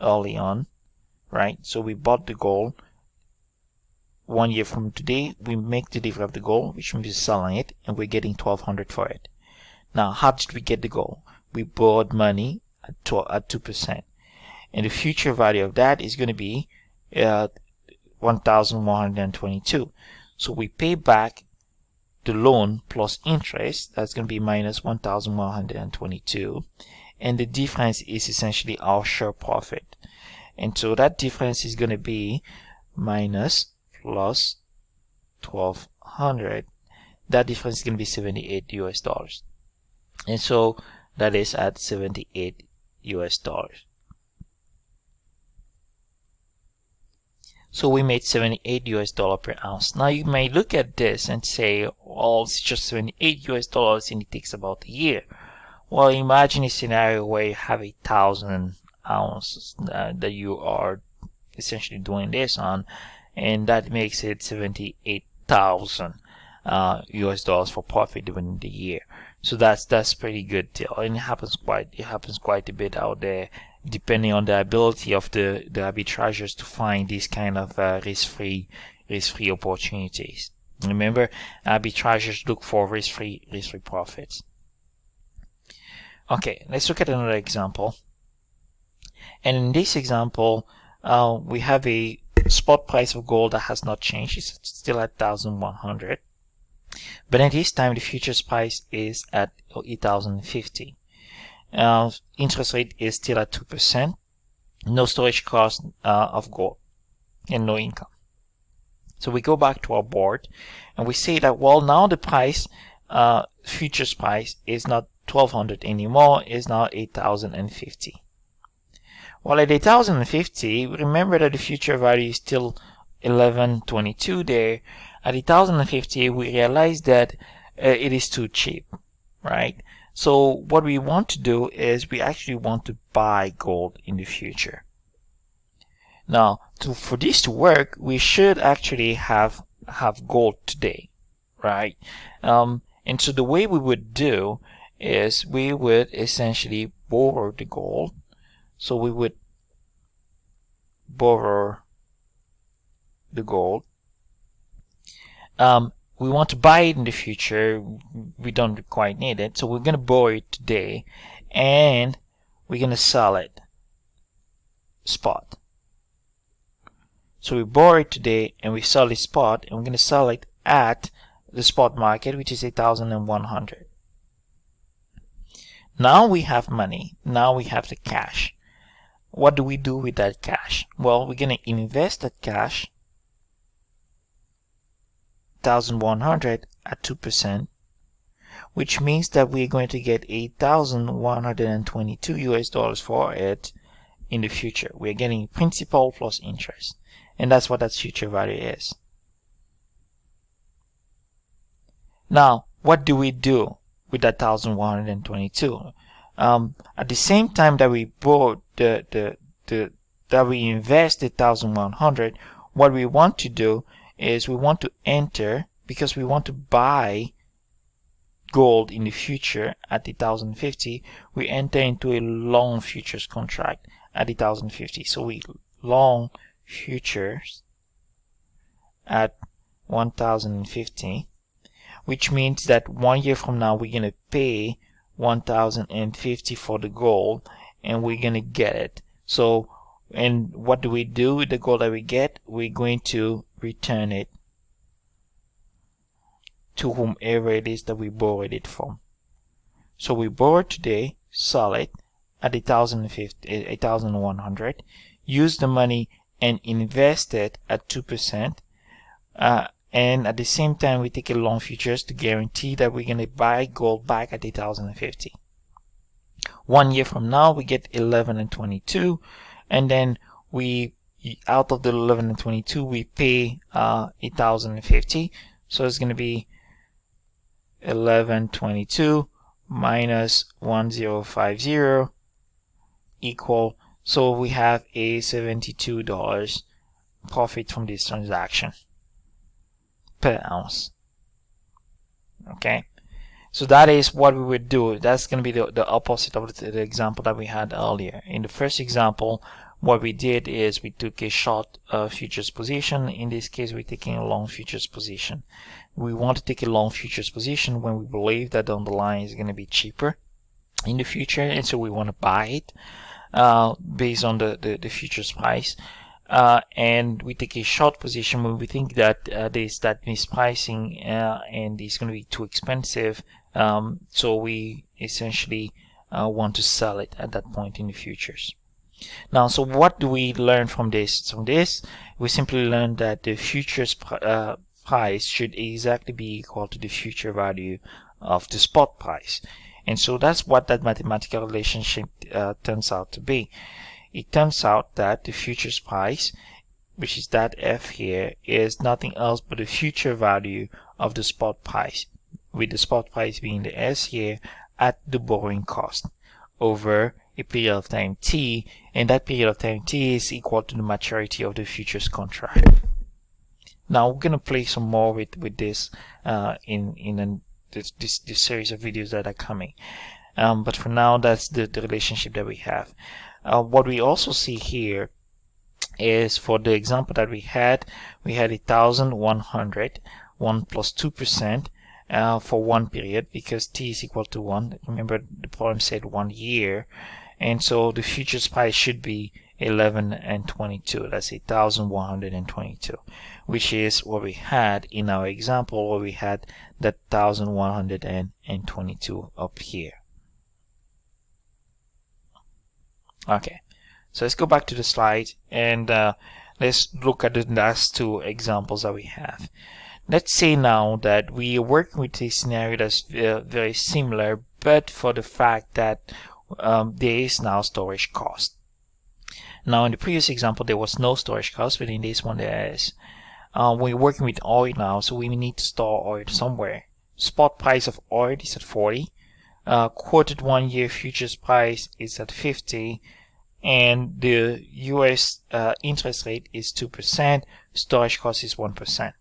early on, right? So we bought the gold 1 year from today. We make delivery of the gold, which means we're selling it, and we're getting $1,200 for it. Now, how did we get the gold? We borrowed money at 2%, and the future value of that is going to be 1,122. So we pay back the loan plus interest. That's going to be minus 1,122, and the difference is essentially our share profit. And so that difference is going to be minus plus 1,200. That difference is going to be $78. And so that is at $78. So we made $78 per ounce. Now you may look at this and say, well, it's just $78 and it takes about a year. Well, imagine a scenario where you have 1,000 ounces that you are essentially doing this on, and that makes it $78,000 US dollars for profit during the year. So that's pretty good deal, and it happens quite a bit out there, depending on the ability of the arbitrageurs to find these kind of risk-free opportunities. Remember, arbitrageurs look for risk-free profits. Okay, let's look at another example. And in this example, we have a spot price of gold that has not changed. It's still at 1,100. But at this time, the futures price is at 8,050. Interest rate is still at 2%. No storage cost of gold, and no income. So we go back to our board and we say that, well, now the price, futures price is not 1,200 anymore, is now 8,050. Well, at 8,050, remember that the future value is still 1122 there. At 8,050, we realize that it is too cheap, right? So what we want to do is we actually want to buy gold in the future. Now, for this to work, we should actually have gold today, right? And so the way we would do is we would essentially borrow the gold. So we would borrow the gold. We want to buy it in the future. We don't quite need it, so we're going to borrow it today, and we're going to sell it spot. So we borrow it today and we sell it spot, and we're going to sell it at the spot market, which is 8,100. Now we have money. Now we have the cash. What do we do with that cash? Well, we're going to invest that cash, 1,100 at 2%, which means that we're going to get 8,122 US dollars for it in the future. We're getting principal plus interest, and that's what that future value is. Now, what do we do with that 1,122? At the same time that we borrowed that we invest the 1,100, what we want to do is we want to enter, because we want to buy gold in the future at 1,050, we enter into a long futures contract at 1,050. So we long futures at 1,050, which means that 1 year from now we're going to pay 1,050 for the gold, and we're going to get it. So, and what do we do with the gold that we get? We're going to return it to whomever it is that we borrowed it from. So we borrowed today, sell it at 8,100, use the money and invest it at 2%, and at the same time we take a long futures to guarantee that we're going to buy gold back at 8,050. 1 year from now we get 1122, and then we, out of the 1122, we pay 8,050. So it's going to be 1122 minus 1050 equal, so we have a $72 profit from this transaction per ounce. Okay, So that is what we would do. That's going to be the opposite of the example that we had earlier. In the first example, what we did is we took a short futures position. In this case, we're taking a long futures position. We want to take a long futures position when we believe that the underlying is going to be cheaper in the future, and so we want to buy it based on the futures price. And we take a short position when we think that there's that mispricing and it's going to be too expensive. So we essentially want to sell it at that point in the futures. Now, so what do we learn from this? From this, we simply learn that the futures price should exactly be equal to the future value of the spot price. And so that's what that mathematical relationship turns out to be. It turns out that the futures price, which is that F here, is nothing else but the future value of the spot price, with the spot price being the S here at the borrowing cost over a period of time T, and that period of time T is equal to the maturity of the futures contract. Now we're going to play some more with this in this series of videos that are coming. But for now, that's the relationship that we have. What we also see here is for the example that we had 1,100, 1 plus 2% for one period, because T is equal to 1. Remember, the problem said 1 year, and so the futures price should be 11 and 22. That's 1,122, which is what we had in our example, where we had that 1,122 up here. Okay, so let's go back to the slide and let's look at the last two examples that we have. Let's say now that we are working with a scenario that's very similar, but for the fact that there is now storage cost. Now, in the previous example, there was no storage cost, but in this one there is. We're working with oil now, so we need to store oil somewhere. Spot price of oil is at 40. Quoted 1 year futures price is at 50. And the US interest rate is 2%. Storage cost is 1%.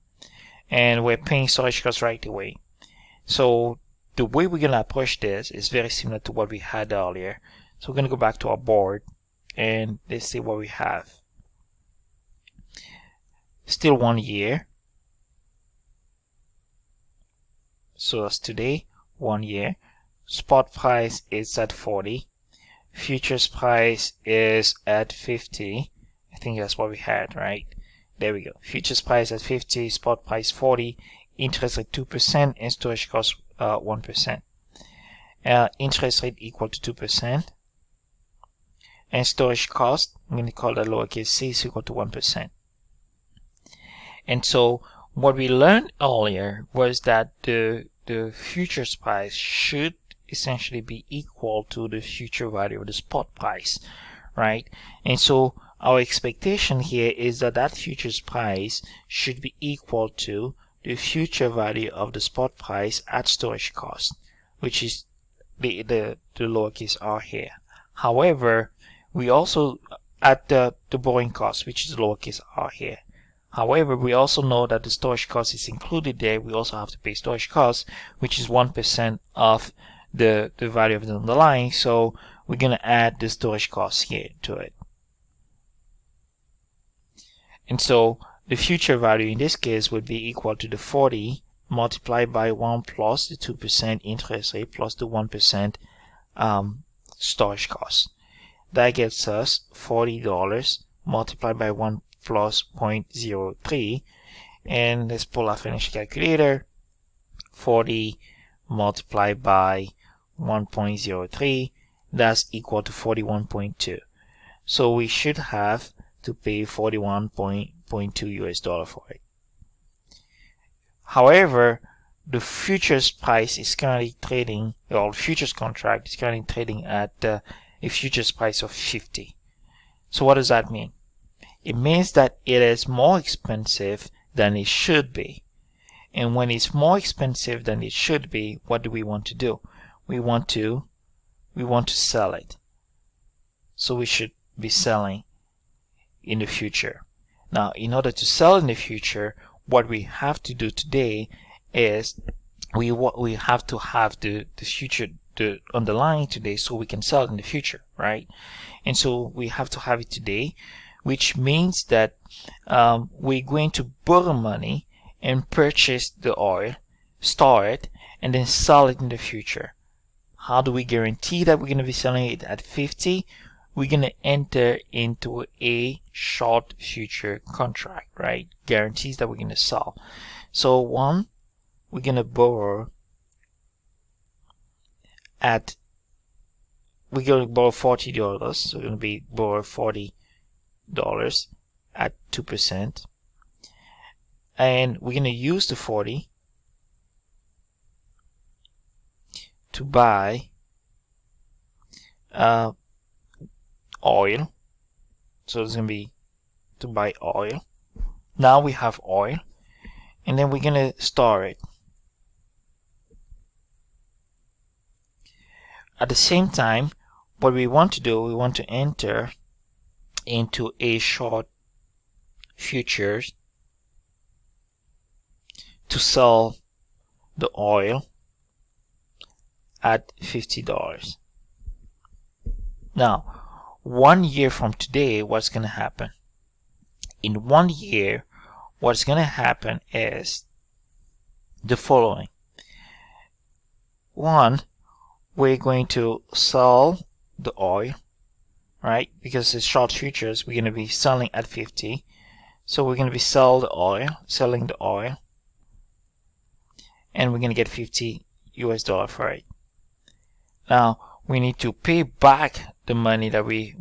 And we're paying storage costs right away. So the way we're going to approach this is very similar to what we had earlier. So we're going to go back to our board and let's see what we have. Still 1 year. So that's today, 1 year. Spot price is at 40. Futures price is at 50. I think that's what we had, right? There we go. Futures price at 50, spot price 40, interest rate 2%, and storage cost 1%. Interest rate equal to 2%. And storage cost, I'm going to call that lowercase c, is equal to 1%. And so what we learned earlier was that the futures price should essentially be equal to the future value of the spot price, right? And so our expectation here is that that futures price should be equal to the future value of the spot price at storage cost, which is the lowercase r here. However, we also at the borrowing cost, which is lowercase r here. However, we also know that the storage cost is included there. We also have to pay storage cost, which is 1% of the value of the underlying. So we're going to add the storage cost here to it. And so the future value in this case would be equal to the 40 multiplied by 1 plus the 2% interest rate plus the 1% storage cost. That gets us $40 multiplied by 1 plus 0.03. And let's pull our financial calculator. 40 multiplied by 1.03, that's equal to 41.2. So we should have to pay 41.2 US dollar for it. However, the futures price is currently trading, or futures contract is currently trading at a futures price of 50. So what does that mean? It means that it is more expensive than it should be. And when it's more expensive than it should be, what do we want to do? We want to sell it. So we should be selling in the future. Now, in order to sell in the future, what we have to do today is we have to have the future, the underlying today, so we can sell it in the future, right? And so we have to have it today, which means that we're going to borrow money and purchase the oil, store it, and then sell it in the future. How do we guarantee that we're going to be selling it at 50? We're going to enter into a short future contract, right? Guarantees that we're going to sell. So one, we're going to borrow at, we're going to borrow $40. So we're going to be borrow $40 at 2%. And we're going to use the 40 to buy oil. So it's going to be to buy oil. Now we have oil, and then we're going to store it. At the same time, what we want to do, we want to enter into a short futures to sell the oil at $50. Now, 1 year from today, what's going to happen? In 1 year, what's going to happen is the following. One, we're going to sell the oil, right? Because it's short futures, we're going to be selling at 50. So we're going to be selling the oil, and we're going to get $50 for it. Now we need to pay back the money that we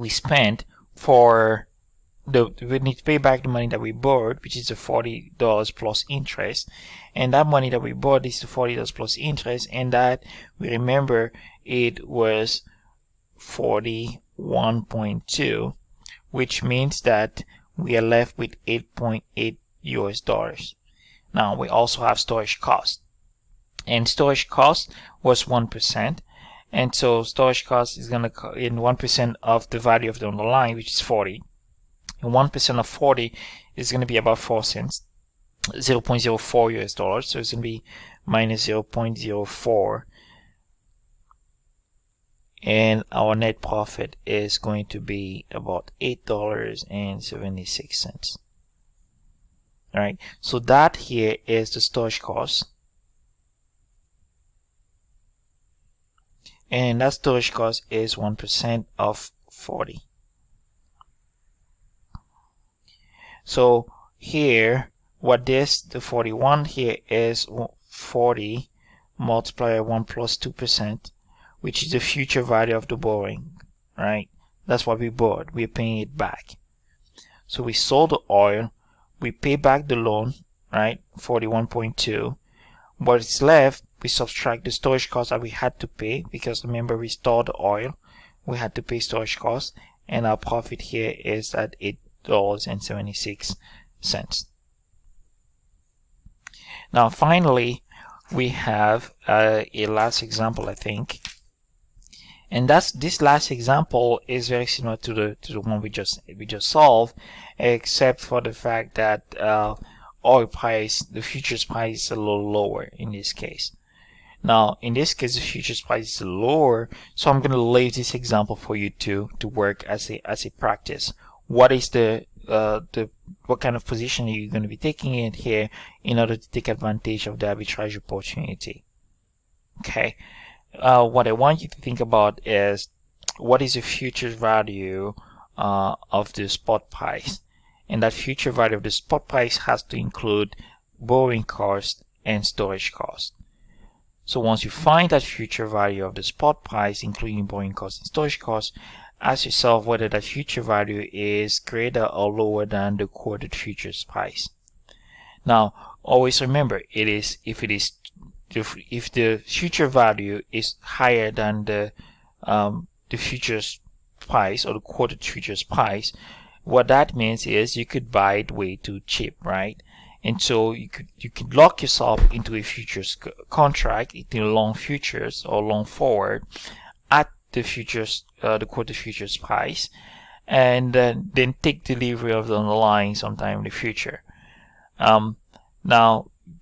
spent for we need to pay back the money that we borrowed, which is the $40 plus interest, and that money that we borrowed is the $40 plus interest, and that we remember it was 41.2, which means that we are left with $8.8. Now we also have storage cost, and storage cost was 1%, and so storage cost is going to in 1% of the value of the underlying, which is 40. And 1% of 40 is going to be about 4 cents, $0.04. So it's going to be minus 0.04. And our net profit is going to be about $8.76. All right. So that here is the storage cost. And that storage cost is 1% of 40. So here, what this, the 41 here is 40 multiplied by 1 plus 2%, which is the future value of the borrowing, right? That's what we borrowed. We're paying it back. So we sold the oil, we pay back the loan, right? 41.2. What's left, we subtract the storage cost that we had to pay, because remember we stored the oil, we had to pay storage costs, and our profit here is at $8.76. Now finally, we have a last example, I think, and this last example is very similar to the one we just solved, except for the fact that oil price, the futures price, is a little lower in this case. Now in this case, the futures price is lower, so I'm going to leave this example for you to work as a practice. What is what kind of position are you going to be taking in here in order to take advantage of the arbitrage opportunity? Okay. What I want you to think about is, what is the future value of the spot price? And that future value of the spot price has to include borrowing cost and storage cost. So once you find that future value of the spot price, including borrowing cost and storage cost, ask yourself whether that future value is greater or lower than the quoted futures price. Now, always remember, if the future value is higher than the futures price or the quoted futures price, what that means is you could buy it way too cheap, right? And so you could lock yourself into a futures contract, into long futures or long forward at the futures, the quoted futures price, and then take delivery of the underlying sometime in the future. Now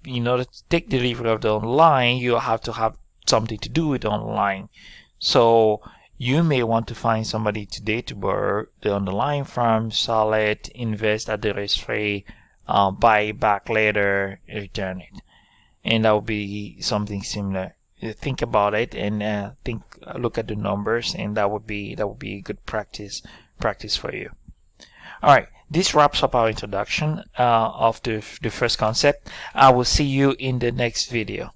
in order to take delivery of the online, you have to have something to do with online. So you may want to find somebody today to borrow the underlying from, sell it, invest at the risk free, buy back later, return it. And that would be something similar. Think about it and look at the numbers, and that would be a good practice for you. All right, this wraps up our introduction of the first concept. I will see you in the next video.